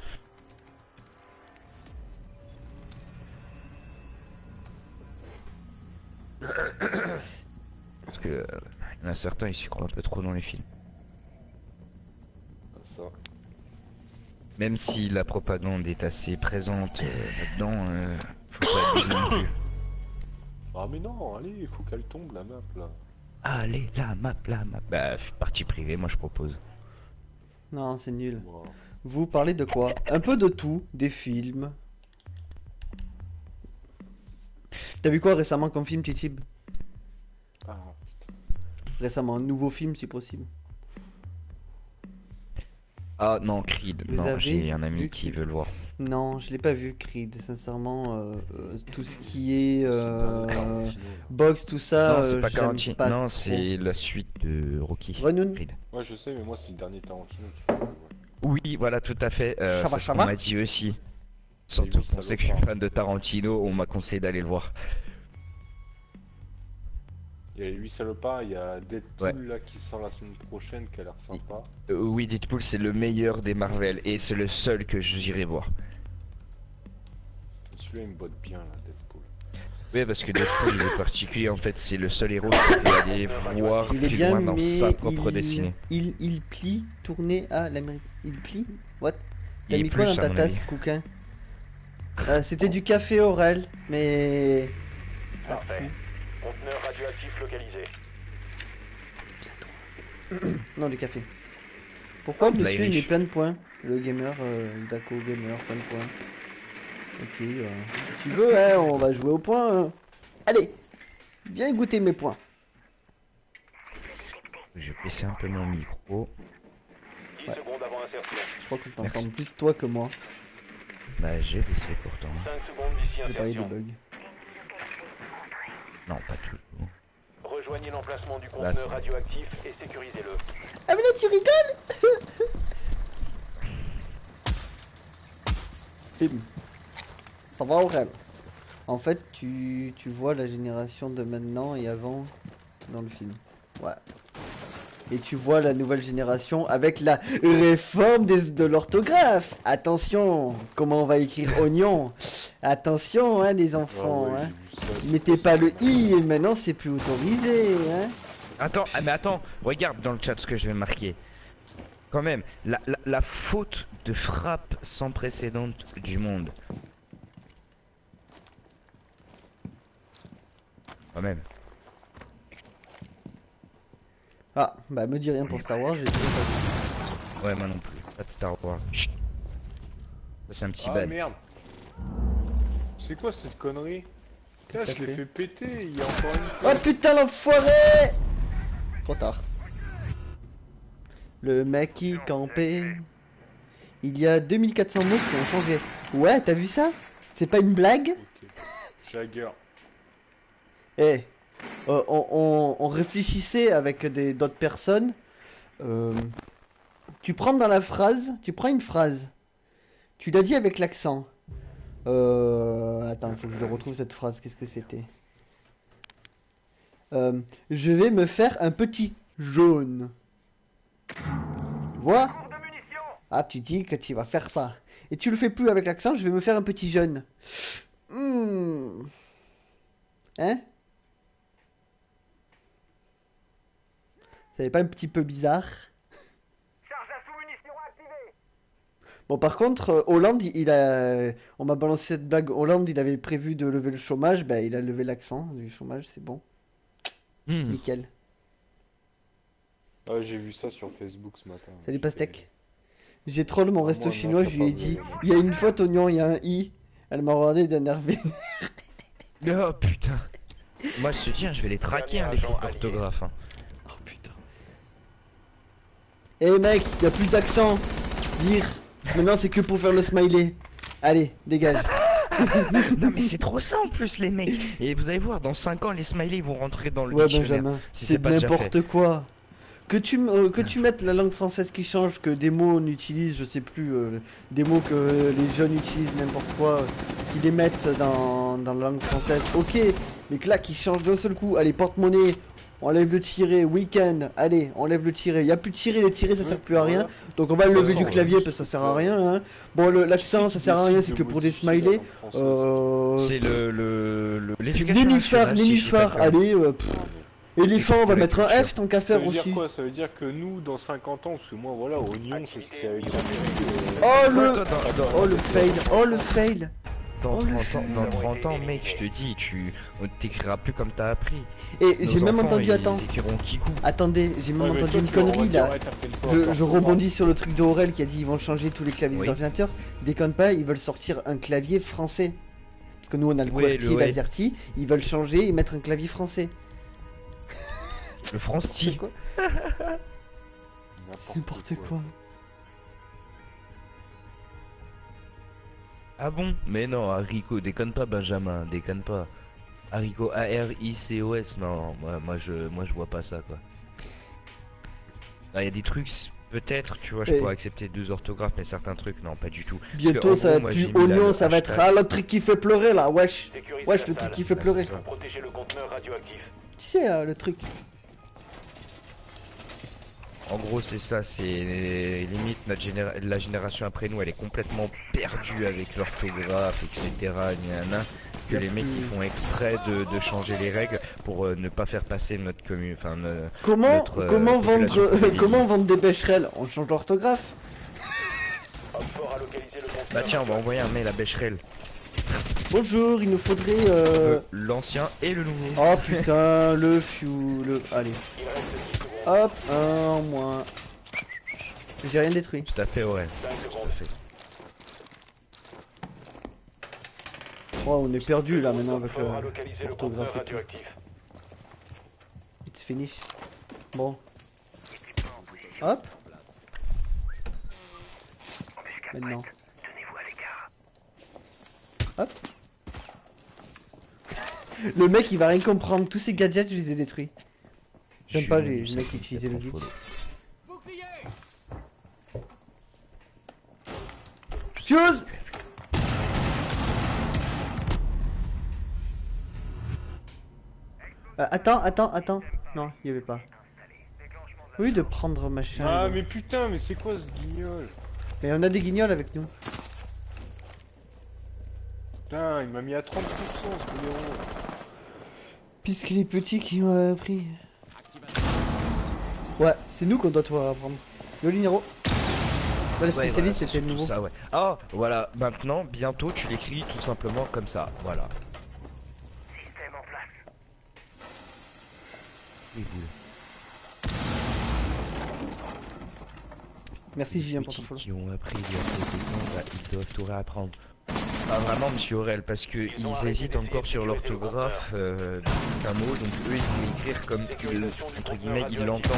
Parce que il y en a certains, ils s'y croient un peu trop dans les films. Ça. Même si la propagande est assez présente là-dedans, faut pas abuser non plus. Ah mais non, allez, il faut qu'elle tombe la map là. Allez, la map. Bah, partie privée, moi je propose. Non, c'est nul. Wow. Vous parlez de quoi? Un peu de tout, des films. T'as vu quoi récemment comme film, Titib? Ah, Récemment, un nouveau film si possible. Ah non, Creed, Vous non, avez j'ai un vu ami qui Creed veut le voir. Non, je l'ai pas vu, Creed. Sincèrement, tout ce qui est Tarantino. box, tout ça, non, c'est pas j'aime Tarantino, pas non, trop. c'est la suite de Rocky. Renoun. Creed. Ouais, je sais, mais moi c'est le dernier Tarantino qui fait. Ouais. Oui, voilà, tout à fait, Chava, c'est ce qu'on chava. m'a dit aussi. Surtout oui, pour sait que je suis salopard. fan de Tarantino, on m'a conseillé d'aller le voir. Il y a les 8 salopards, il y a Deadpool Ouais. là qui sort la semaine prochaine qui a l'air sympa. Oui, Deadpool, c'est le meilleur des Marvel, et c'est le seul que j'irai voir. Celui-là il me botte bien là, Deadpool. Oui, parce que Deadpool il est particulier en fait, c'est le seul héros qui peut aller voir Il est plus bien, loin dans mais sa propre destinée. il plie, tourné à l'Amérique. Il plie? What? T'as Il mis est quoi plus, dans à ta mon tasse, avis. Couquin? C'était du café Aurel, mais... Parfait. Conteneur radioactif localisé. Non, du café. Pourquoi de monsieur il met l'Irish. plein de points? Le gamer, Zako Gamer, plein de points. Ok, si tu veux, hein, on va jouer au point. Hein. Allez, viens goûter mes points. Je vais baisser un peu mon micro. 10 secondes avant insertion. Je crois qu'on t'entend plus toi que moi. Bah j'ai baissé pourtant. 5 secondes d'ici J'ai parlé des insertion. bugs. Non, pas toujours. Rejoignez l'emplacement du Là, conteneur c'est- radioactif et sécurisez-le. Ah mais là tu rigoles. Bim. Ça va Aurel. En fait tu vois la génération de maintenant et avant dans le film. Ouais. Et tu vois la nouvelle génération avec la réforme de l'orthographe. Attention, comment on va écrire oignon. Attention hein les enfants. Ah ouais, Hein. j'ai vu ça, Mettez c'est pas le possible. i et maintenant c'est plus autorisé. Hein. Attends, ah, mais attends, regarde dans le chat ce que je vais marquer. Quand même, la faute de frappe sans précédent du monde. Quand même. Ah, bah me dis rien pour Star Wars, j'ai toujours pas vu. Ouais, moi non plus. Pas de Star Wars. Chut. Ça, c'est un petit Ah bad. merde. C'est quoi cette connerie? Putain, Qu'est-ce je que l'ai t'as fait péter, il y a encore une Oh fois. putain l'enfoiré. Trop tard. Le mec qui campait. Il y a 2400 mots qui ont changé. Ouais, t'as vu ça? C'est pas une blague? Ok. Jagger. Eh, on réfléchissait avec d'autres personnes. Tu prends dans la phrase, tu prends une phrase. Tu l'as dit avec l'accent. Attends, faut que je le retrouve cette phrase. Qu'est-ce que c'était? Je vais me faire un petit jaune. Vois? Ah, tu dis que tu vas faire ça. Et tu le fais plus avec l'accent, je vais me faire un petit jaune. Hein? Ça n'est pas un petit peu bizarre? Bon, par contre, Hollande, on m'a balancé cette blague. Hollande, il avait prévu de lever le chômage. Bah, il a levé l'accent du chômage, c'est bon. Hmm. Nickel. Ah, j'ai vu ça sur Facebook ce matin. Salut Pastèque. J'ai troll mon Ah, resto moi, non, chinois, je lui ai capable dit de- il y a une faute oignon, il y a un i. Elle m'a regardé d'énervé. Oh putain. Moi je te dis, hein, je vais les traquer hein, les fautes d'orthographe. Hein. Oh putain. Eh mec, il y a plus d'accent. Vire. Maintenant, c'est que pour faire le smiley. Allez, dégage. Non mais c'est trop ça en plus les mecs. Et vous allez voir, dans 5 ans les smileys vont rentrer dans le Ouais, dictionnaire. Benjamin, si c'est pas déjà n'importe quoi. Que tu mettes la langue française qui change, que des mots on utilise, je sais plus, des mots que les jeunes utilisent, n'importe quoi, qu'ils les mettent dans la langue française, ok, mais que là, qui changent d'un seul coup, allez, porte-monnaie, on enlève le tiret, week-end, allez, on enlève le tiret, y a plus de tiret, les tirets ça sert plus à rien, donc on va le lever du clavier parce que ça sert à rien, hein. Bon, l'accent ça sert à rien, c'est que pour des smileys, C'est l'éducation nénuphar, nationale, si je dis pas de allez, éléphant, on va la mettre un culture. F tant qu'à Ça faire veut dire aussi. quoi? Ça veut dire que nous, dans 50 ans, parce que moi, voilà, oignon, c'est ce qu'il y avait déjà Oh Toi, le... dans- Oh le fail, oh le fail. Dans Oh, le 30 ans, fail. dans 30 ans, mec, je te dis, on t'écrira plus comme t'as appris. Et Nos j'ai même enfants, entendu, ils attends, écriront Kikou. attendez, j'ai même Ouais, mais entendu toi, une tu leur connerie dire, là. ouais, t'as fait une fois Je n'importe rebondis sur le truc d'Aurel qui a dit ils vont changer tous les claviers Oui. des ordinateurs. Déconne pas, ils veulent sortir un clavier français. Parce que nous on a le Ouais, QWERTY, le- ouais. l'AZERTY, ils veulent changer et mettre un clavier français. Le France C'est T. quoi? quoi. C'est n'importe quoi. Ah bon? Mais non, Haricot, déconne pas Benjamin, déconne pas. Haricot, A-R-I-C-O-S, non, moi je vois pas ça quoi. Il y a des trucs, peut-être, tu vois, je Eh. pourrais accepter 2 orthographes, mais certains trucs, non, pas du tout. Bientôt en ça gros, va moi, être j'ai plus mis là, oignon, le ça va être hashtag. ah le truc qui fait pleurer là, wesh. Sécurisez Wesh la le truc salle. qui fait pleurer. Ça. Protégez le conteneur radioactif. Tu sais là, le truc. En gros, c'est ça, c'est limite la génération après nous, elle est complètement perdue avec l'orthographe, etc. Gna, gna. que les mecs ils font exprès de changer les règles pour ne pas faire passer notre commune, enfin Comment, notre, population privilégiée. comment vendre des Becherel? On change l'orthographe. Op 4 a localisé le conteneur. Bah tiens, on va envoyer un mail à Becherel. Bonjour, il nous faudrait L'ancien et le nouveau. Oh putain, le fuel, le... Allez. Il reste 10 secondes. Hop, un en moins. J'ai rien détruit. Tout à fait, Aurel. 5 Tout secondes. à fait. Oh, on est perdu là maintenant Op avec 4 a localisé le conteneur l'orthographe et tout. radioactif. It's finish. Bon. Hop. Maintenant. Tenez-vous à l'écart. Hop. Le mec il va rien comprendre. Tous ces gadgets je les ai détruits. J'aime pas les mecs qui utilisaient le glitch. Fuse. Attends. Non, il y avait pas. Oui, de prendre machin. Ah mais putain, mais c'est quoi ce guignol? Mais on a des guignols avec nous. Putain, il m'a mis à 30% ce numéro. Puisque les petits qui ont appris. Ouais, c'est nous qu'on doit tout apprendre. Le Linero. Ouais, le spécialiste c'était le nouveau. Ça, ouais. Ah, voilà, maintenant, bientôt, tu l'écris tout simplement comme ça. Voilà. Système en place. Les boules. Merci Julien Les pour ton petits follow. qui ont appris il y a quelques temps, bah, ils doivent tout réapprendre. Pas vraiment, monsieur Aurel, parce que ils hésitent encore sur l'orthographe d'un mot, donc eux ils vont écrire comme entre guillemets ils l'entendent.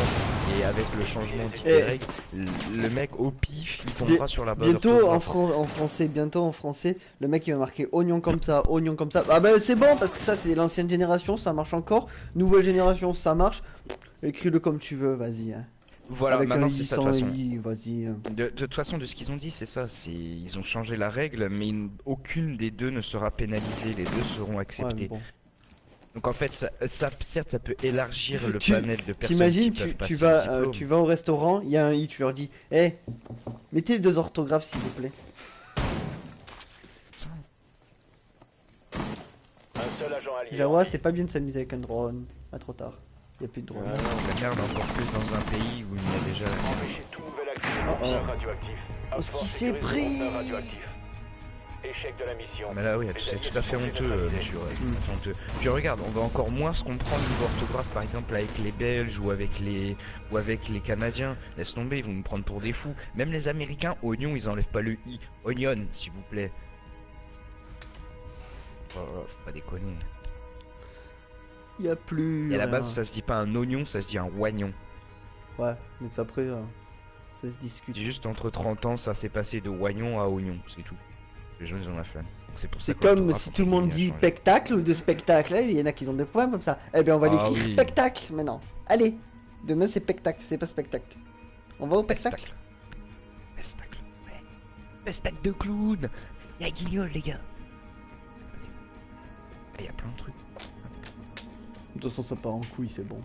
Et avec le changement des règles, le mec au pif il tombera sur la bonne Bientôt orthographe. en français, le mec il va marquer oignon comme ça, oignon comme ça. Ah bah c'est bon parce que ça c'est l'ancienne génération, ça marche encore. Nouvelle génération, ça marche. Écris-le comme tu veux, vas-y. Hein. Voilà, Avec maintenant un c'est i ça de sans toute façon. i, vas-y. De toute façon, de ce qu'ils ont dit, c'est ça. Ils ont changé la règle, mais aucune des deux ne sera pénalisée. Les deux seront Ouais, mais acceptées. bon. Donc en fait, certes, ça peut élargir le Tu- panel de personnes T'imagines, qui peuvent passer tu le vas, diplôme. tu vas au restaurant, il y a un i, tu leur dis, hé, mettez les deux orthographes s'il vous plaît. Un seul agent allié. Jawa, c'est pas bien de s'amuser avec un drone. Ah, trop tard. Il y a plus de drone. Ah non, La merde encore plus dans un pays où il y a déjà. Empêchez tout nouvel accès au conteneur radioactif. Op ce 4 qui s'est sécurise le pris. conteneur radioactif. Échec de la mission. Mais là oui, Les c'est alliés tout à se fait sont honteux, déneutralisés. monsieur. Ouais, tout à fait honteux. Puis regarde, on va encore moins se comprendre niveau orthographe, par exemple avec les Belges ou avec les Canadiens. Laisse tomber, ils vont nous prendre pour des fous. Même les Américains, oignon, ils enlèvent pas le i. Onion, s'il vous plaît. Oh, faut pas déconner. Il y a plus. Et à la rien. base, ça se dit pas un oignon, ça se dit un oignon. Ouais, mais ça, après, ça se discute. C'est juste entre 30 ans, ça s'est passé de oignon à oignon, c'est tout. Les gens, ils ont la flemme. Donc, c'est pour ça C'est que comme l'orthographe, si on tout le monde a dit changé. spectacle ou de spectacle. Il y en a qui ont des problèmes comme ça. Eh bien, on va Ah l'écrire oui. spectacle maintenant. Allez, demain c'est spectacle, c'est pas spectacle. On va au spectacle. Pestacle. Ouais. Pestacle de clown. Y'a Guignol, les gars. Il y a plein de trucs. De toute façon, ça part en couille, c'est bon.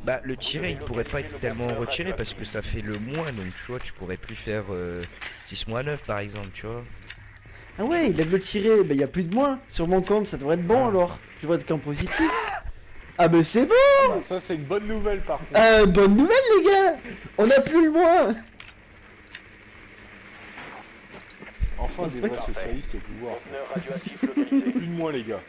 Bah, le tiret, il pourrait pas être tellement retiré parce que ça fait le moins, donc tu vois, tu pourrais plus faire 6-9 par exemple, tu vois. Ah ouais, il a le tiré. Ben, il y a plus de moins. Sur mon compte, ça devrait être bon alors. Je devrais être qu'en positif. Ah, ben c'est bon. Ah, ça c'est une bonne nouvelle par contre. Bonne nouvelle, les gars. On a plus le moins. Enfin c'est des pas vrais socialistes au pouvoir. Conteneur radioactif localisé. Plus de moi les gars.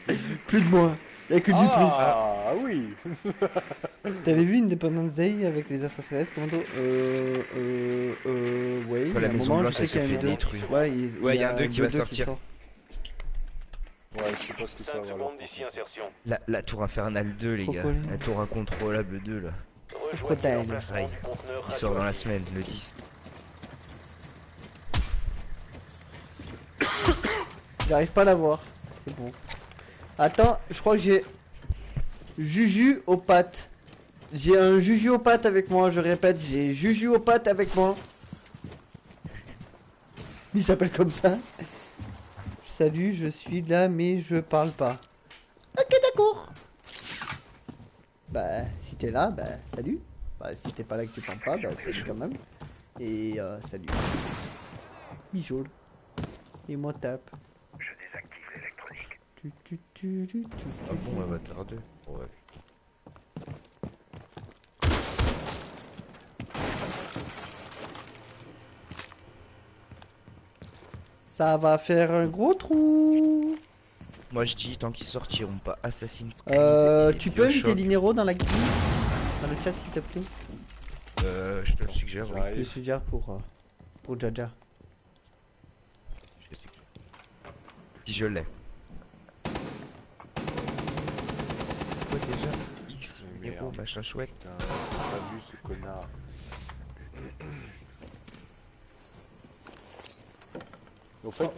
Plus de moins. Il y a que du Ah oui. plus. T'avais vu Independence Day avec les extraterrestres, commando ouais, il y Quand a la un Maison moment, je Blanche, sais elle qu'il y a se un fait 2. détruire. Ouais, Ouais, il y a un 2 qui va le 2 sortir. sort. Ouais, je sais pas ce que ça 5 va alors. secondes d'ici insertion. La tour infernale 2, les gars. Crocodile. La tour incontrôlable 2, là. Rejoignez Crocodile. l'emplacement Aïe. du conteneur Il sort dans la radioactif. semaine, le 10. J'arrive pas à la voir. C'est bon. Attends, je crois que j'ai Juju aux pattes. J'ai un Juju aux pattes avec moi, je répète, j'ai Juju aux pattes avec moi. Il s'appelle comme ça. Salut, je suis là mais je parle pas. Ok, d'accord. Bah, si t'es là, bah salut. Bah, si t'es pas là que tu parles pas, bah salut quand même. Et salut. Bijou. Et moi tape. Je désactive l'électronique. Tu. Ah bon, Avatar 2. Ouais. Ça va faire un gros trou. Moi je dis tant qu'ils sortiront pas Assassin's Creed et Tu peux inviter Bioshock, Linero dans la game, dans le chat s'il te plaît. je te le suggère, oui. Je suggère pour Jaja. Je te suggère. Si je l'ai. Quoi déjà X, Mais héros, merde. machin chouette. Putain, j'ai pas vu ce connard. Au fait,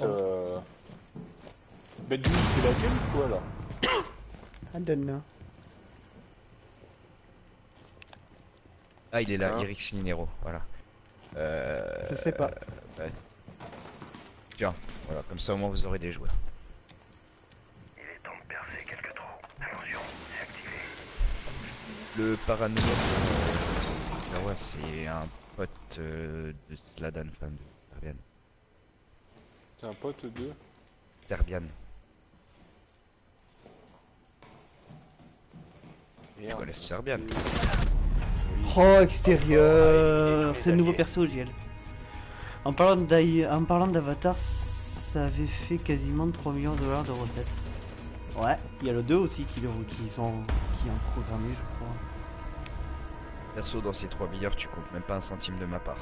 Bad News, c'est laquelle ou quoi là? I don't know. Ah il est là, Hein Eric Linero, voilà. Je sais pas. Ouais. Tiens, voilà, comme ça au moins vous aurez des joueurs. Il est temps de percer quelques trous. Attention, c'est activé. Le paranoïaque, ouais, c'est un pote de Sladan, enfin de Serbian. C'est un pote de... Serbian. Tu Merde. connais Serbian? Oh, extérieur. C'est le nouveau perso, JL. En parlant d'Avatar, ça avait fait quasiment 3 millions de dollars de recettes. Ouais, il y a le 2 aussi qui ont programmé, je crois. Perso, dans ces 3 milliards, tu comptes même pas un centime de ma part.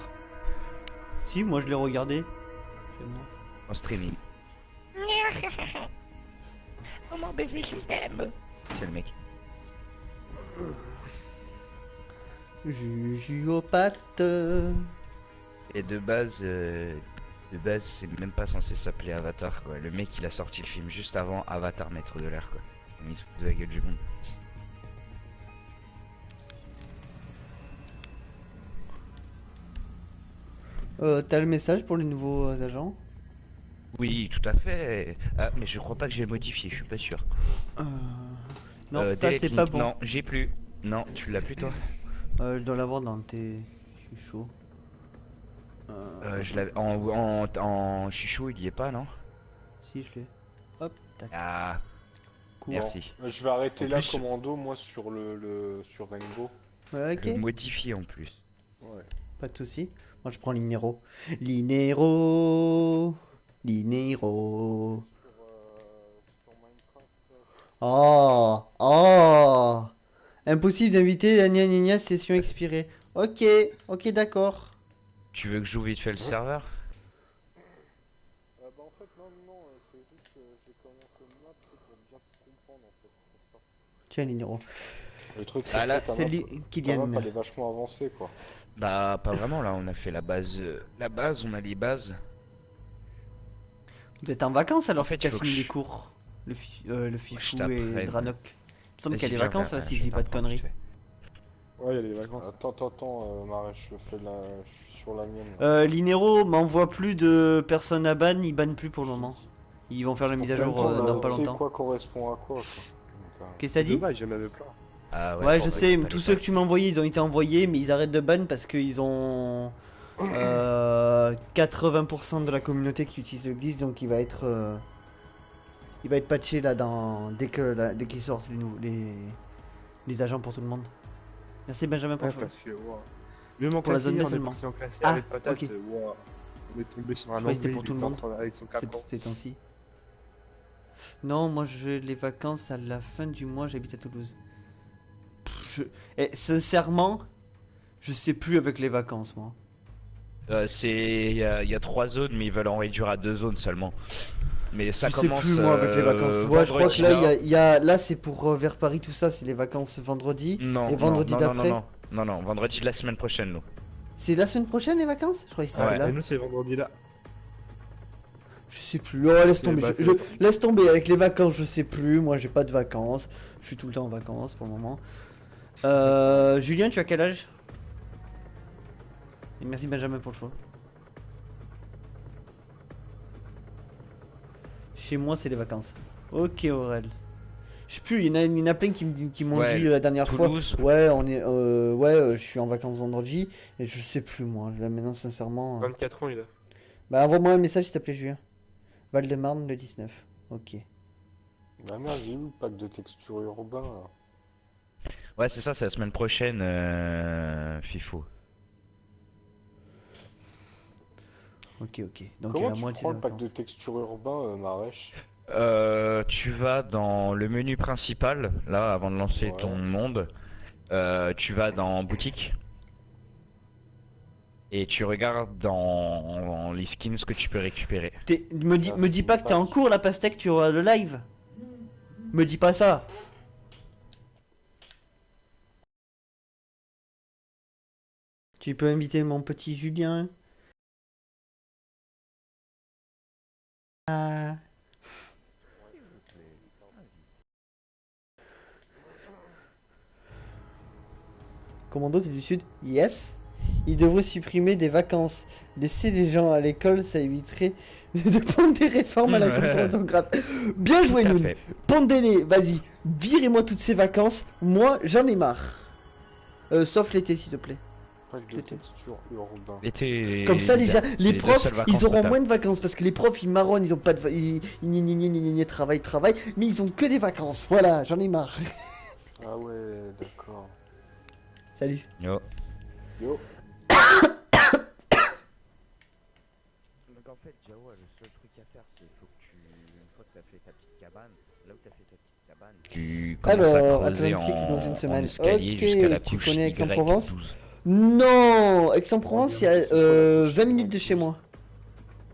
Si, moi je l'ai regardé. C'est bon. En streaming. Comment baiser le système? C'est le mec. Juju aux pattes. Et de base, c'est même pas censé s'appeler Avatar, quoi. Le mec, il a sorti le film juste avant Avatar, Maître de l'air, quoi. Il se fout de la gueule du monde. T'as le message pour les nouveaux agents? Oui, tout à fait. Ah, mais je crois pas que j'ai modifié, je suis pas sûr. Non, ça Delete c'est link, pas bon. Non, j'ai plus. Non, tu l'as plus toi? Je dois l'avoir dans tes... Je suis chaud. Je l'avais en chichou, il y est pas, non? Si, je l'ai. Hop, tac. Ah, Cool. merci. Je vais arrêter En là plus- commando moi sur sur Rainbow. Ouais, ok. Modifié en plus. Ouais. Pas de soucis. Moi je prends Linero. Linero. Linero. Oh. Oh. Impossible d'inviter la gna gna gna session expirée. Ok. Ok, d'accord. Tu veux que j'ouvre vite fait le serveur? Bah en fait non, c'est juste que j'ai commencé le map pour bien comprendre en fait. C'est pour ça. Tiens, Linero. Le truc Ah, là, que ta C'est map, ta Kylian. map elle est vachement avancée quoi. Bah, pas vraiment là, on a fait la base. On a les bases. Vous êtes en vacances alors En fait, si t'as il faut fini que les je- cours? Le je Fifou t'apprenne. et Dranok. Il me semble Vas-y, qu'il y a des viens, vacances viens, là si je je dis pas de t'apprends, conneries. vite fait. Ouais, il y a les vacances. Attends, Marais, je suis sur la mienne. Linero m'envoie plus de personnes à ban, ils bannent plus pour le moment. Ils vont faire la mise à jour dans pas Tu sais longtemps. quoi correspond à quoi. Qu'est-ce que ça dit? Dommage, il y en avait plein. Ah Ouais, je bon, sais, vas-y, tous t'as ceux les que tu m'as envoyés, ils ont été envoyés, mais ils arrêtent de ban parce qu'ils ont 80% de la communauté qui utilise le glitch, donc il va être patché là dès qu'ils sortent les agents pour tout le monde. Merci Benjamin pour Ouais, le parce que, wow. Même en Pour la classique, zone B on est seulement. parti en classique Ah, avec patate, ok. wow. On est tombé sur un Je croyais que c'était Anglais, pour il tout le était en monde. train- avec son cadran. ces temps-ci. Non, moi j'ai les vacances à la fin du mois, j'habite à Toulouse. Sincèrement, je sais plus avec les vacances moi. il y a 3 zones, mais ils veulent en réduire à 2 zones seulement. Mais ça Je sais commence. plus moi avec les vacances. Ouais, je crois que vendredi, là c'est pour vers Paris tout ça, c'est les vacances vendredi. Non, et vendredi non, d'après. non, vendredi de la semaine prochaine, nous. C'est la semaine prochaine les vacances? Je croyais que c'était Ouais. là. Et nous, c'est vendredi là. Je sais plus. Oh, laisse C'est- tomber. bah, Laisse tomber avec les vacances, je sais plus. Moi j'ai pas de vacances. Je suis tout le temps en vacances pour le moment. Julien, tu as quel âge? Et merci Benjamin pour le choix. Chez moi c'est les vacances. Ok Aurel. Je sais plus, il y en a plein qui m'ont Ouais, dit la dernière Toulouse. fois. Ouais, je suis en vacances vendredi. Et je sais plus moi. Là maintenant sincèrement. 24 ans, il a. Bah envoie-moi un message s'il te plaît Julien. Val-de-Marne le 19. Ok. Bah merde, j'ai eu le pack de texture urbain là. Ouais, c'est ça, c'est la semaine prochaine, FIFO. Ok, ok. Donc Comment la tu moitié prends des le pack de vacances. texture urbain, Marèche? Tu vas dans le menu principal, là, avant de lancer Ouais. ton monde. Tu vas dans boutique. Et tu regardes dans les skins ce que tu peux récupérer. Me dis, Ah, me dis c'est pas une que t'es en pack. cours la pastèque, tu auras le live. Me dis pas ça. Tu peux inviter mon petit Julien. Ah. Commando, t'es du sud? Yes. Il devrait supprimer des vacances. Laisser les gens à l'école, ça éviterait de prendre des réformes à la consommation grave. Bien joué, Tout à Noun. fait. Pendez-les, vas-y. Virez-moi toutes ces vacances. Moi, j'en ai marre. Sauf l'été, s'il te plaît. Pack de texture urbain. Comme ça, déjà, c'est les deux profs, seules vacances ils auront que t'as. moins de vacances. Parce que les profs, ils marronnent, ils ont pas de... Ils travaillent. Mais ils ont que des vacances. Voilà, j'en ai marre. Ah ouais, d'accord. Salut. Yo. Yo. Donc en fait, Jao, le seul truc à faire, c'est faut que tu, une fois que t'as fait ta petite cabane, là où t'as fait ta petite cabane, tu commences Alors, à creuser Atlantique, c'est dans une en semaine. escalier jusqu'à la Ok, tu couche connais Aix-en-Provence? Y12. Non, Aix-en-Provence, c'est à C'est quoi la couche 20 minutes de chez moi.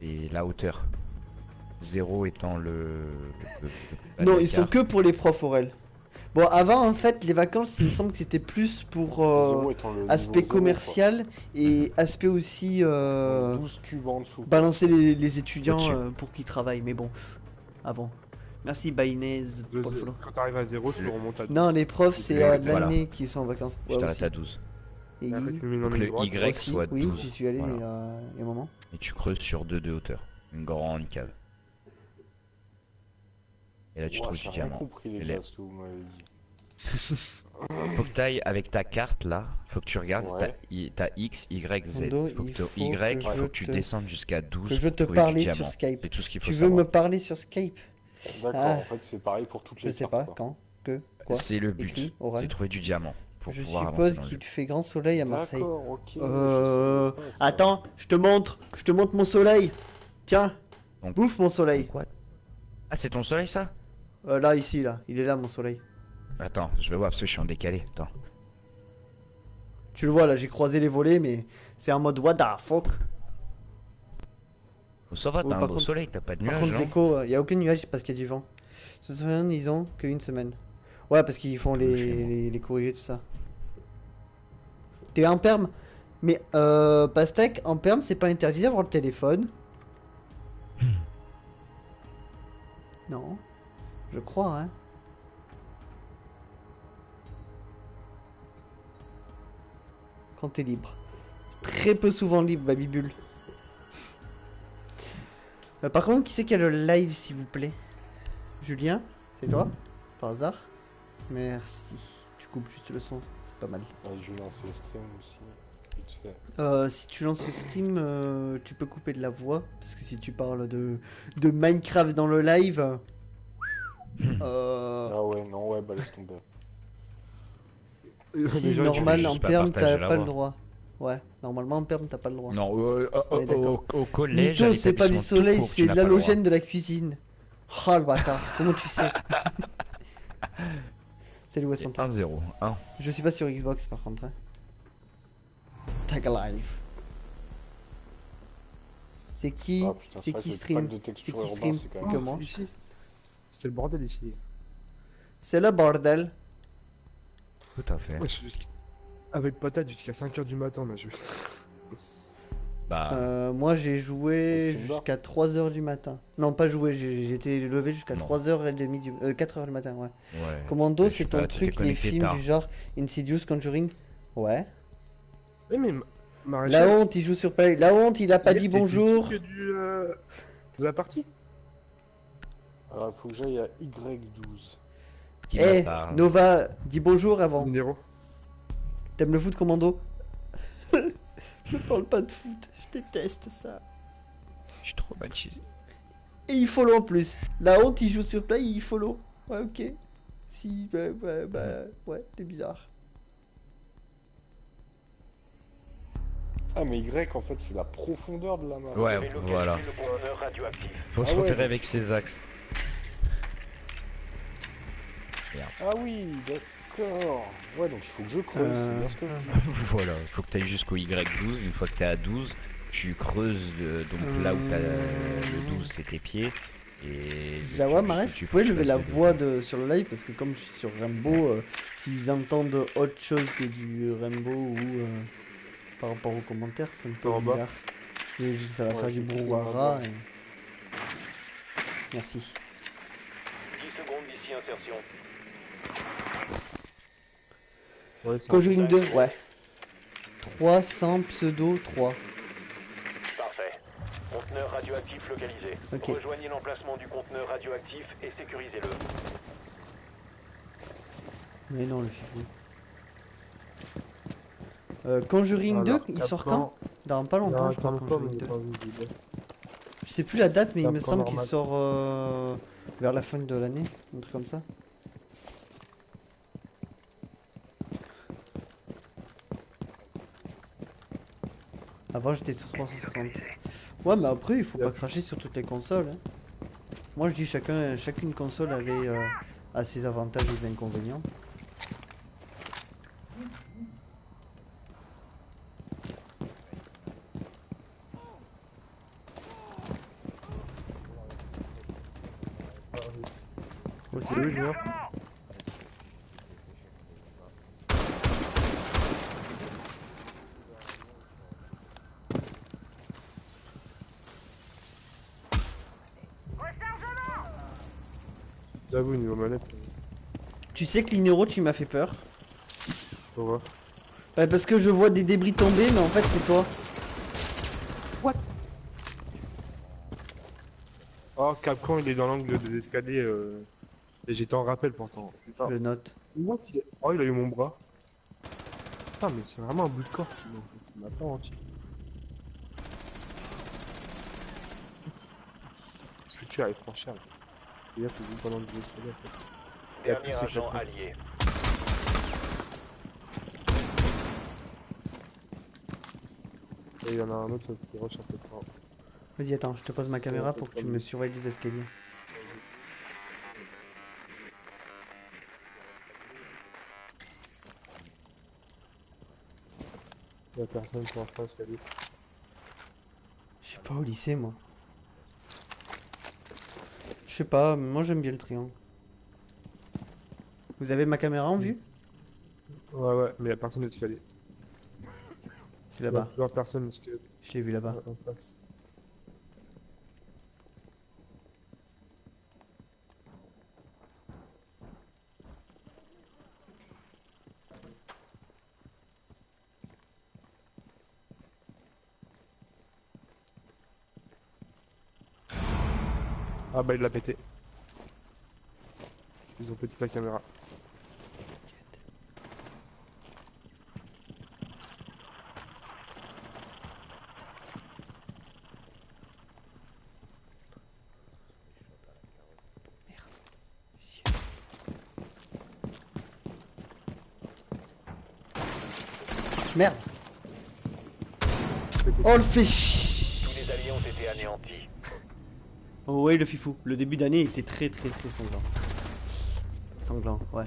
Et la hauteur. 0 étant Non, l'écart. ils sont que pour les profs, Aurel. Bon, avant, en fait, les vacances, il me semble que c'était plus pour Zéro étant le aspect niveau zéro, commercial et aspect aussi quoi. 12 cubes en dessous. quoi. balancer les étudiants Au-dessus. pour qu'ils travaillent. Mais bon, avant. Merci, Bainez, pour le follow. Quand t'arrives à 0, tu remontes à 12. Non, les profs, c'est à Voilà. l'année qui sont en vacances. Je Ouais, t'arrête aussi. à 12. Et Et après, Guy tu le mets dans Donc la le droite. Y aussi, soit oui, 12. j'y suis allé Voilà. il y a un moment. Et tu creuses sur 2 de hauteur. Une grande cave. Et là tu Ouah, trouves j'ai du rien diamant. compris les Et gars, les- ce que vous m'avez dit. Faut que t'ailles avec ta carte là, faut que tu regardes, Ouais. t'as X, Y, Z. Mondo, Faut que il te faut Y, que faut je que tu te- descendes jusqu'à 12 Que je pour te trouver du parler diamant. sur Skype. C'est tout ce qu'il faut Tu veux savoir. me parler sur Skype? D'accord, Ah. en fait c'est pareil pour toutes Je les sais cartes. pas, quoi. quand, que, quoi. C'est le but, écrit, c'est oral. de trouver du diamant pour Je pouvoir suppose avancer dans le qu'il jeu. fait grand soleil à Marseille. D'accord, ok. je savais pas ça. Attends, je te montre mon soleil. Tiens, Donc- bouffe mon soleil. Quoi? Ah c'est ton soleil ça? Là, ici, là, il est là mon soleil. Attends, je vais voir parce que je suis en décalé. Attends. Tu le vois là, j'ai croisé les volets, mais c'est en mode what the fuck. Oh, ça va, Oh, t'as un par beau contre- soleil, t'as pas de Par nuages, contre, non? l'écho, il y a aucun nuage parce qu'il y a du vent. Cette semaine, ils ont qu'une semaine. Ouais, parce qu'ils font Chez moi. les corrigés, tout ça. T'es en perm? Mais Pastèque, en perm, c'est pas interdit d'avoir le téléphone? Non. Je crois, hein. Quand t'es libre. Très peu souvent libre, Babybule. Par contre, qui c'est qui a le live, s'il vous plaît? Julien? C'est toi? Par hasard? Merci. Tu coupes juste le son, c'est pas mal. Je vais lancer le stream aussi. Vite fait. Si tu lances le stream, tu peux couper de la voix. Parce que si tu parles de Minecraft dans le live... Ah ouais, non, ouais, bah laisse tomber. Si Déjà, normal, juste en pas perm, partager t'as la pas le voix. droit. Ouais, normalement en perm, t'as pas le droit. Non, On est d'accord. au collège. Mytho, à c'est pas du l'établissement tout soleil, court, tu c'est de n'as pas le droit. l'halogène de la cuisine. Oh le bâtard, comment tu sais? Salut C'est Westmonter. 1-0. 1. Je suis pas sur Xbox par contre. Hein. Tag live. C'est qui? Ah, putain, C'est vrai, qui le stream? pack de C'est texture qui urbain, stream? c'est quand C'est même- que moi. Ici. C'est le bordel ici. C'est le bordel. Tout à fait. Ouais, je suis avec patate jusqu'à 5h du matin, on a joué. Bah, Moi j'ai joué Avec Simba. jusqu'à 3h du matin. Non, pas joué, j'étais levé jusqu'à Non. 3h30 4h du matin, ouais. ouais. Commando, Je sais c'est ton pas, tu t'es truc, les connecté films tard. du genre Insidious, Conjuring? Ouais. Oui, mais Maréchal. La honte, il joue sur Play. La honte, il a pas hier, dit t'es bonjour. que de la partie. Alors il faut que j'aille à Y12. Qui Eh, me parle. Nova, dis bonjour avant. Minero. T'aimes le foot, Commando? Je parle pas de foot, je déteste ça. Je suis traumatisé. Et il follow en plus. La honte, il joue sur Play, il follow. Ouais, ok. Si, ouais, t'es bizarre. Ah, mais Y, en fait, c'est la profondeur de la map. Vous Ouais, avez localisé voilà. le conteneur radioactif. Faut se Ah ouais, repérer donc- avec ses axes. Ah oui, d'accord. Ouais, donc il faut que je creuse, c'est bien ce que je dis. Voilà, faut que tu ailles jusqu'au Y12. Une fois que tu es à 12, tu creuses donc là où t'as le 12, c'est tes pieds. Et La voix, tu- Maref, tu vous pouvez tu lever passes la les deux. voix sur le live parce que comme je suis sur Rainbow, s'ils entendent autre chose que du Rainbow ou par rapport aux commentaires, c'est un peu En bas. bizarre. Ça va Ouais, faire je du trouve brouhaha. en bas. Merci. 10 secondes d'ici insertion. Ouais, c'est Conjuring 2, ouais. 300 pseudo 3. Parfait. Conteneur radioactif localisé. Ok. Rejoignez l'emplacement du conteneur radioactif et sécurisez-le. Mais non, le fifou. Conjuring 2, il sort quand? Dans pas longtemps, je crois, Conjuring 2. Je sais plus la date, mais il me Capcom semble qu'il normal. sort vers la fin de l'année, un truc comme ça. Avant j'étais sur 360. Ouais, mais après il faut pas cracher sur toutes les consoles. Hein. Moi je dis chacune console avait a ses avantages et ses inconvénients. Aussi. Oui, je vois. J'avoue, niveau manette, Tu sais que l'Inero tu m'as fait peur. faut voir. Ouais, parce que je vois des débris tomber, mais en fait c'est toi. Oh, Capcom, il est dans l'angle des escaliers. Et j'étais en rappel pourtant. Putain. Je le note. What, oh, il a eu mon bras. Putain, mais c'est vraiment un bout de corps qui m'a pas menti. Ce que tu arrives franchir là. Et là, faut juste pendant les escaliers en fait. Et après, Dernier c'est agent Capcom. allié. Et il y en a un autre qui rush un peu fort. Vas-y, attends, je te pose ma caméra pour que tu me surveilles les escaliers. Il y a personne pour l'instant, escalier. Je suis pas au lycée moi. Je sais pas, moi j'aime bien le triangle. Vous avez ma caméra en vue? Ouais, ouais, mais il y a personne d'escalier. C'est là-bas. Plusieurs personnes d'escalier. Je l'ai vu là-bas. En face. Ah bah il l'a pété. Ils ont pété sa caméra. Merde. Oh le fait ch... Tous les alliés ont été anéantis. Oh ouais le fifou. Le début d'année était très sanglant. Sanglant, ouais.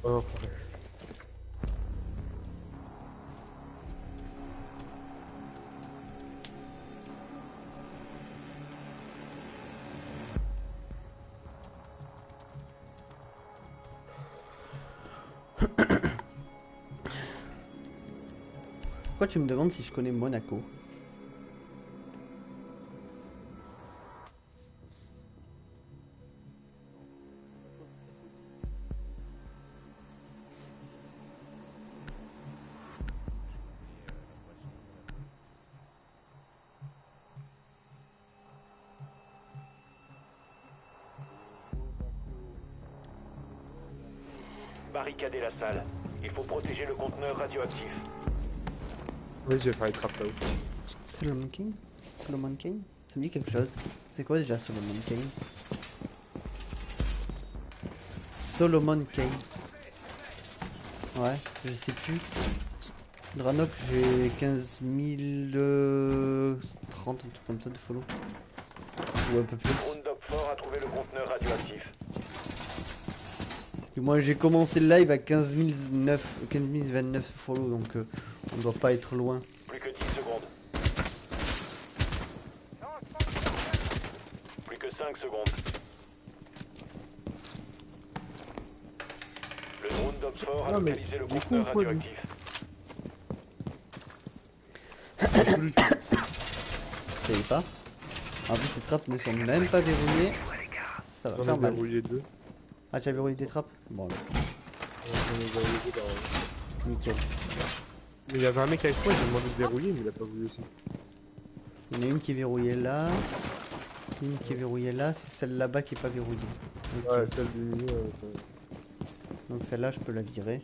Oh, purée. Pourquoi tu me demandes si je connais Monaco? Barricadez la salle. Il faut protéger le conteneur radioactif. Oui, j'ai failli trap là-haut. Solomon King? Solomon King? Ça me dit quelque chose. C'est quoi déjà Solomon King? Solomon Kane. Ouais, je sais plus. Dranok, j'ai 15 030, un truc comme ça de follow. Ou un peu plus. Drone Dog-Fort a trouvé le conteneur radioactif. Et moi j'ai commencé le live à 15 029 follow, donc on doit pas être loin. Plus que 10 secondes. Plus que 5 secondes. Le drone Dog-Fort a Non, mais localisé le du conteneur coup, quoi, radioactif. Je savais pas. En plus ces trappes ne sont même pas verrouillées. Ça va J'en ai faire mal. verrouillé 2. Ah, tu as verrouillé des trappes? Bon, là, J'en ai verrouillé 2 dans... nickel. Mais il y avait un mec avec moi, j'ai demandé de verrouiller, mais il a pas voulu aussi. Il y en a une qui est verrouillée là. Une qui est verrouillée là. C'est celle là-bas qui est pas verrouillée. Ok. Ouais, celle du milieu. Donc celle-là, je peux la virer.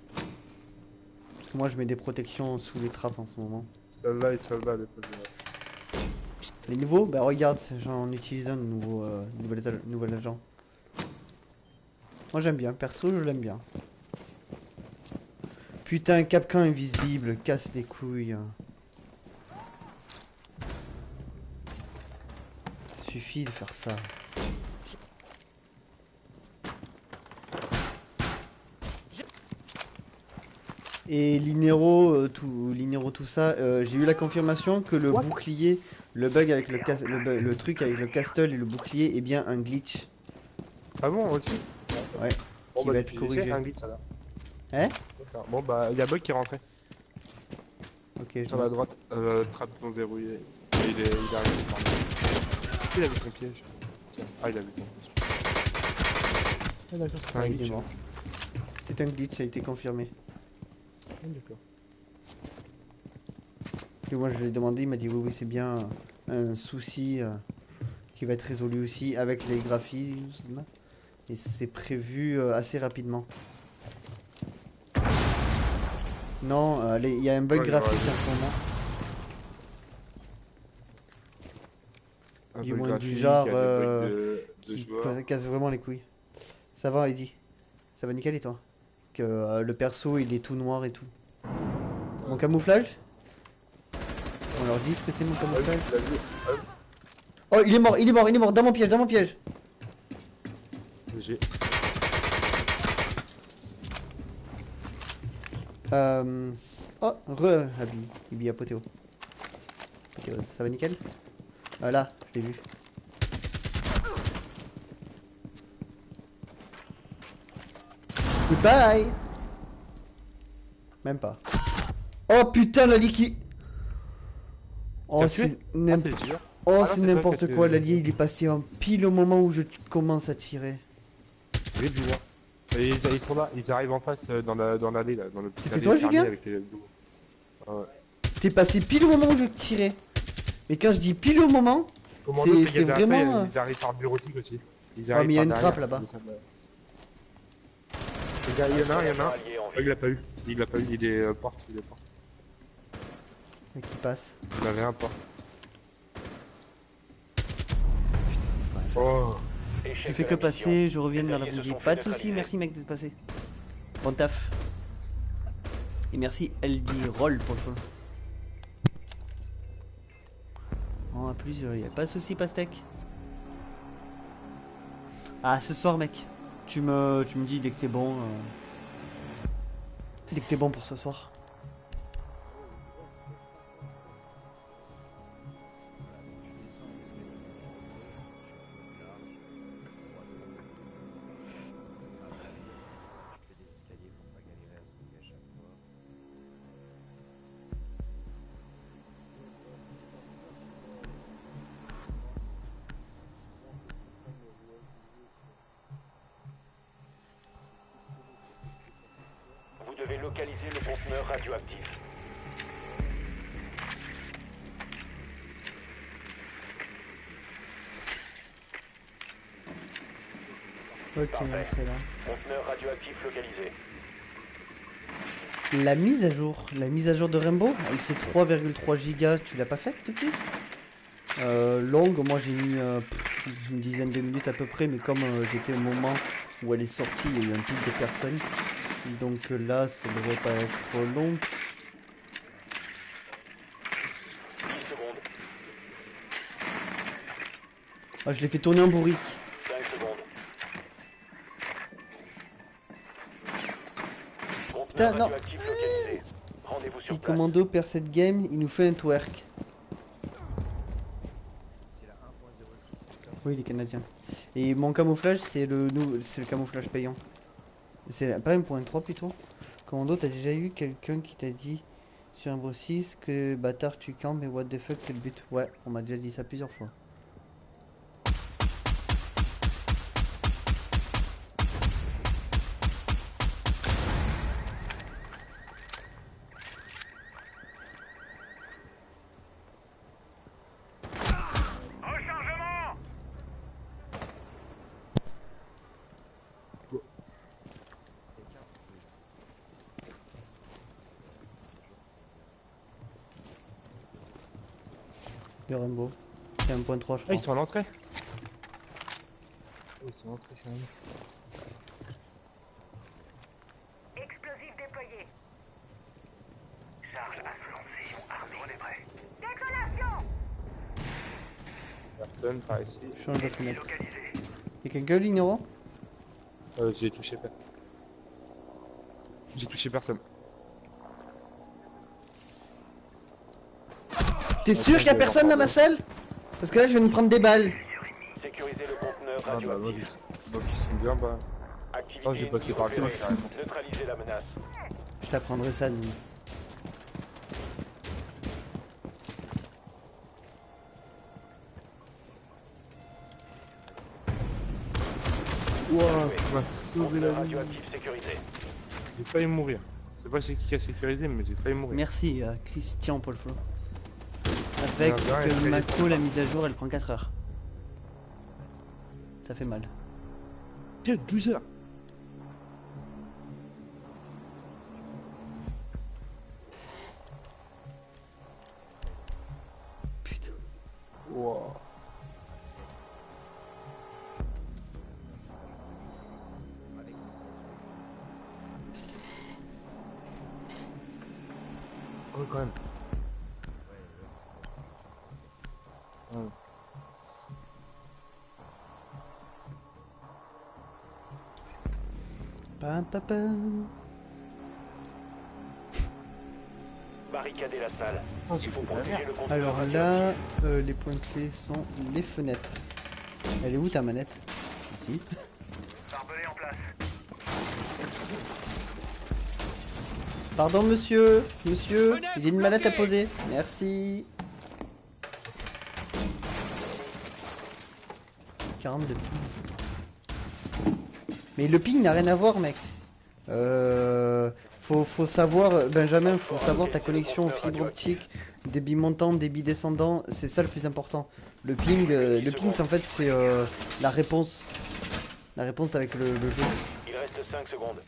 Parce que moi, je mets des protections sous les trappes en ce moment. Celle-là et celle-là, elle est pas virée. Les nouveaux? Bah regarde, j'en utilise un de nouveau, nouvel agent. Moi j'aime bien, perso je l'aime bien. Putain, Capcan invisible, casse les couilles. Suffit de faire ça. Et l'Inero, tout ça, j'ai eu la confirmation que le bouclier, le bug avec le truc avec le castle et le bouclier est bien un glitch. Ah bon, aussi? Ouais, Bon, qui bah, va être tu corrigé. un glitch alors. Hein? D'accord. Bon, bah, il y a bug qui est rentré. Ok, je Sur la droite, trappe non verrouillée. Il est arrivé par là. Il a vu ton piège. Tiens. Ah, il a vu ton piège. Ah, d'accord, c'est un il est glitch. mort. C'est un glitch, ça a été confirmé. Ah, d'accord. Et moi je lui ai demandé, il m'a dit oui, oui, c'est bien un souci qui va être résolu aussi avec les graphismes. Et c'est prévu assez rapidement. Non, il y a un bug Ouais, graphique ouais. en ce moment. Un Du bug moins du graphique, genre il y a des bugs de qui joueurs. casse vraiment les couilles. Ça va, Eddie? Ça va nickel et toi? Que le perso il est tout noir et tout. Mon camouflage? On leur dit ce que c'est mon Ah oui, camouflage? tu l'as vu. Ah oui. Oh, il est mort, il est mort, il est mort, dans mon piège, dans mon piège. J'ai... Oh, Ibi Apothéo. Apothéo, ça va nickel? Là, je l'ai vu. Goodbye. Même pas. Oh putain, la liquide. Oh, T'as c'est tué? n'importe c'est dur. oh, Ah non, c'est c'est toi n'importe qui as quoi. tué. L'allié, il est passé en pile au moment où je commence à tirer. J'ai vu là. Et ils sont là, ils arrivent en face dans l'allée là, dans le petit C'était allée toi, fermée Julien? avec les... Ah ouais. T'es passé pile au moment où je tirais. Mais quand je dis pile au moment, Commando, c'est fais gaffe, vraiment. après, ils arrivent par bureautique aussi. Ils mais arrivent il y a par une derrière. trappe là-bas. Il y en a un, Allié en Ah, il l'a pas eu. Il l'a pas eu, il est porte, il est porte. Mais qui passe. Il avait un porte. Putain, ouais. Oh. Je fais que passer, je reviens dans l'après-midi. Pas de soucis, merci mec d'être passé. Bon taf. Et merci LD Roll pour le follow. Oh, à plus, il n'y a pas de soucis, Pastèque. Ah, ce soir, mec. Tu me dis dès que t'es bon. Dès que t'es bon pour ce soir. Vous devez localiser le conteneur radioactif. Ok, Parfait. entrez là. Conteneur radioactif localisé. La mise à jour de Rainbow, elle fait 3,3 gigas. Tu l'as pas faite depuis? Longue, moi j'ai mis une dizaine de minutes à peu près, mais comme j'étais au moment où elle est sortie, il y a eu un pic de personnes. Donc là, ça devrait pas être long. 10 secondes. Ah, je l'ai fait tourner en bourrique. 5 secondes. Putain, Conteneur non. radioactif localisé. Rendez-vous Si sur place. Commando perd cette game, il nous fait un twerk. Oui, il est canadien. Et mon camouflage, c'est le camouflage payant. C'est pas 1.3 plutôt. Commando, t'as déjà eu quelqu'un qui t'a dit sur un 6 que bâtard tu campes, mais what the fuck, c'est le but. Ouais, on m'a déjà dit ça plusieurs fois. Rechargement! De Rainbow. C'est 1.3 je Ah, crois. ils sont à l'entrée. Ils sont à l'entrée, quand même. Explosif déployé. Charge influencée. Armée. On est prêt. Détonation! Personne par ici. Change de fenêtre. Localisé. Y'a quelqu'un l'ignorant? J'ai touché personne. J'ai touché personne. T'es sûr qu'il y a personne dans la salle? Parce que là je vais nous prendre des balles. Sécurisez le conteneur Ah bah oui. radioactif. Donc ils sont bien, bah. Activité Oh, j'ai passé par le modérée. carrément. Neutralisez la menace. Je t'apprendrai ça, Nini. Wow, on va sauver la Conteneur vie. radioactif sécurisé. J'ai failli mourir. C'est pas c'est qui a sécurisé, mais j'ai failli mourir. Merci à Christian pour le flow. Avec Ah, bien, elle Mako, la mise à jour, elle prend 4 heures. Ça fait mal. Tiens, 12 heures. Putain. Wow. Oh, quand même. Ouais. Pam, pam, pam. Barricadez la salle. Putain, Il c'est faut de la protéger merde. le conteneur Alors radioactif. là, les points clés sont les fenêtres. Elle est où ta manette? Ici. Barbelé en place. Pardon monsieur, monsieur, j'ai une manette à poser. Merci. 42 ping. Mais le ping n'a rien à voir mec. Faut savoir, Benjamin, faut savoir ta connexion fibre optique, débit montant, débit descendant, c'est ça le plus important. Le ping, en fait c'est la réponse. La réponse avec le jeu. Il reste 5 secondes.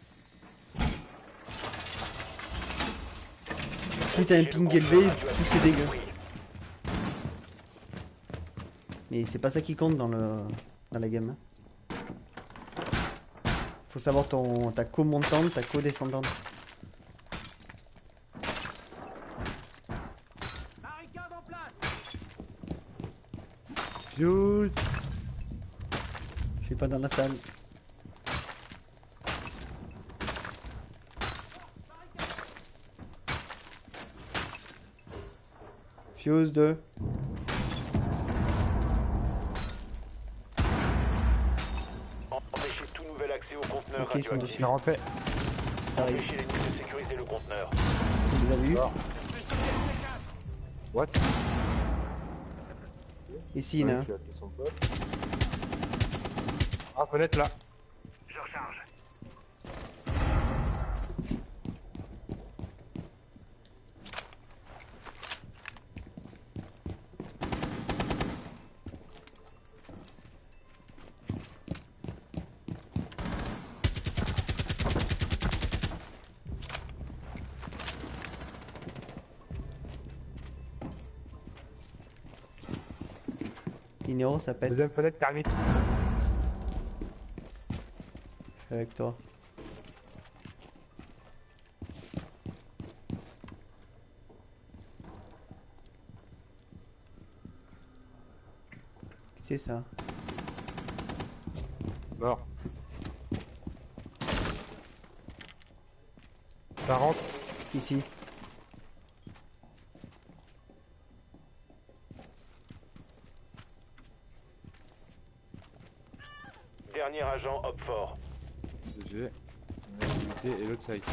Plus t'as un ping élevé, plus c'est dégueu. Mais c'est pas ça qui compte dans la gamme. Faut savoir ta co montante, ta co descendante. Fuse. Je suis pas dans la salle. Fuse 2. Empêchez tout nouvel accès au conteneur Ok, ils sont radioactif. dessus. C'est rentré. Pareil. Empêchez l'ennemi de sécuriser le conteneur. On les a vus. What? Ici, il y en a un. Tu as fait son pote. Ah, fenêtre là. Je recharge. Il y Inero, ça pète. Deuxième fenêtre, termite. Je suis avec toi. Qu'est-ce que c'est ça? Mort. Ça rentre. Ici. Dernier agent hop fort. GG. Et l'autre ça ici.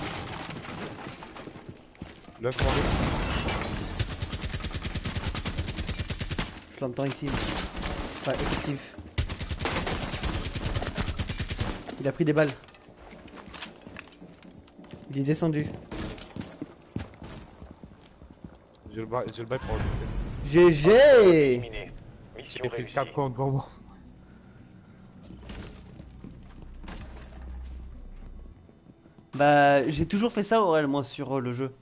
L'œuf en haut. Je l'entends ici. Enfin, effectif. Il a pris des balles. Il est descendu. J'ai le bail pour remonter. GG! Éliminé. Mission J'ai pris réussie. 4 points devant moi. Bah, j'ai toujours fait ça, Aurel, moi, sur le jeu.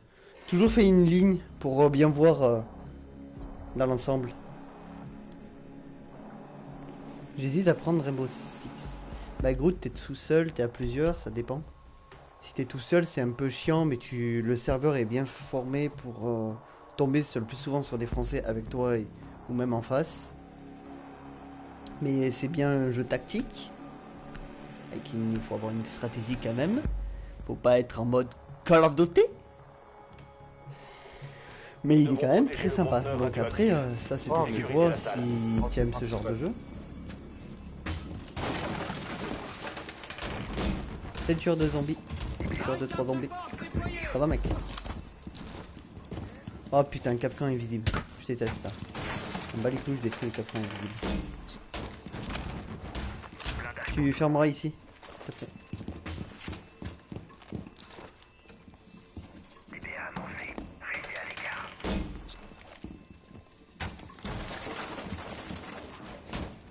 Toujours fait une ligne pour bien voir dans l'ensemble. J'hésite à prendre Rainbow Six. Bah, Groot, t'es tout seul, t'es à plusieurs, ça dépend. Si t'es tout seul, c'est un peu chiant, mais le serveur est bien formé pour tomber le plus souvent sur des Français avec toi ou même en face. Mais c'est bien un jeu tactique. Il faut avoir une stratégie quand même. Faut pas être en mode Call of Duty. Mais il est quand même très sympa. Donc après, ça c'est toi qui vois si tu aimes ce genre de jeu. C'est tueur de zombies. Tueur de 3 zombies. Ça va mec? Oh putain, capcan invisible. Je déteste ça. On bat les couilles, je détruis le capcan invisible. Tu fermeras ici, s'il te plaît.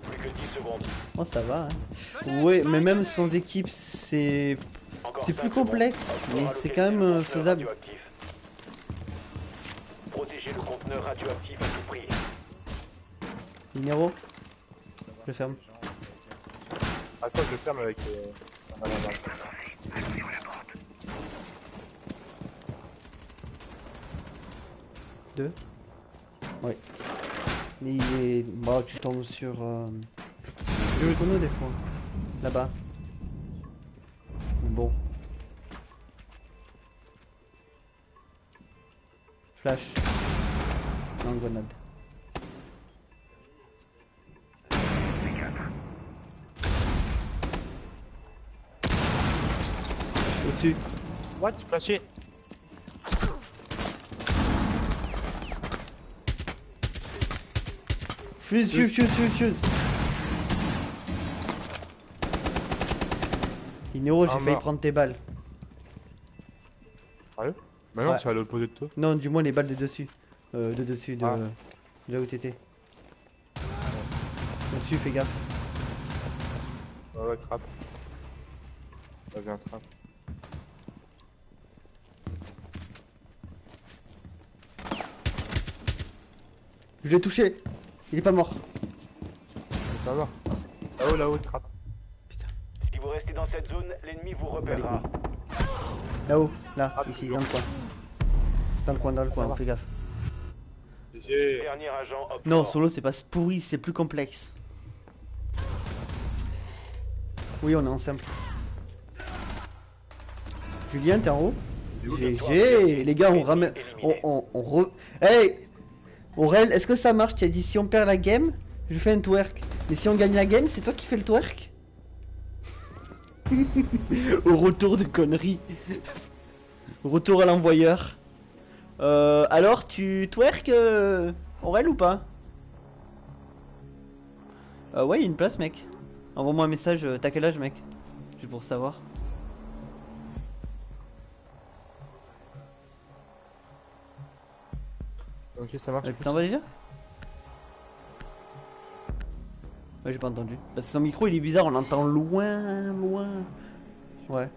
Plus que 10 secondes. Oh ça va hein. Ouais mais même sans équipe c'est Encore plus 5 complexe secondes. mais Hop c'est fort quand à même localiser le faisable. conteneur radioactif. Protégez le conteneur radioactif à tout prix. Minero. Je ferme. Attends, je ferme avec. Deux. Ouais. Mais il est... Bah tu tombes sur... le tonneau des fois. Là-bas. Bon. Flash. Non, grenade. Au-dessus. What? Flashé. Fuse. Inero, j'ai Ah, failli mort. prendre tes balles. Sérieux? Bah non, Ouais. c'est à l'opposé de toi. Non, du moins les balles de dessus. De dessus, de Ah. là où t'étais. Dessus, fais gaffe. Ouais, trappe. Bah, viens, trappe. Je l'ai touché. Il est pas mort. Ça va. Là-haut, là-haut, trappe. Putain. Si vous restez dans cette zone, l'ennemi vous repérera. Là-haut, là, Ah, ici, toujours. dans le coin. Dans le coin, fais gaffe. GG. Dernier agent hop Non, fort. solo, c'est pas pourri, c'est plus complexe. Oui, on est en simple. Julien, t'es en haut? GG. Les gars, on ramène. On re. Hey! Aurel, est-ce que ça marche? Tu as dit si on perd la game, je fais un twerk. Mais si on gagne la game, c'est toi qui fais le twerk? Au retour de conneries. Retour à l'envoyeur. Alors, tu twerk, Aurel, ou pas? Ouais, il y a une place, mec. Envoie-moi un message, t'as quel âge, mec? Juste pour savoir. Ok, ça marche. T'en vas déjà? Ouais, j'ai pas entendu. Parce que son micro il est bizarre, on l'entend loin. Ouais.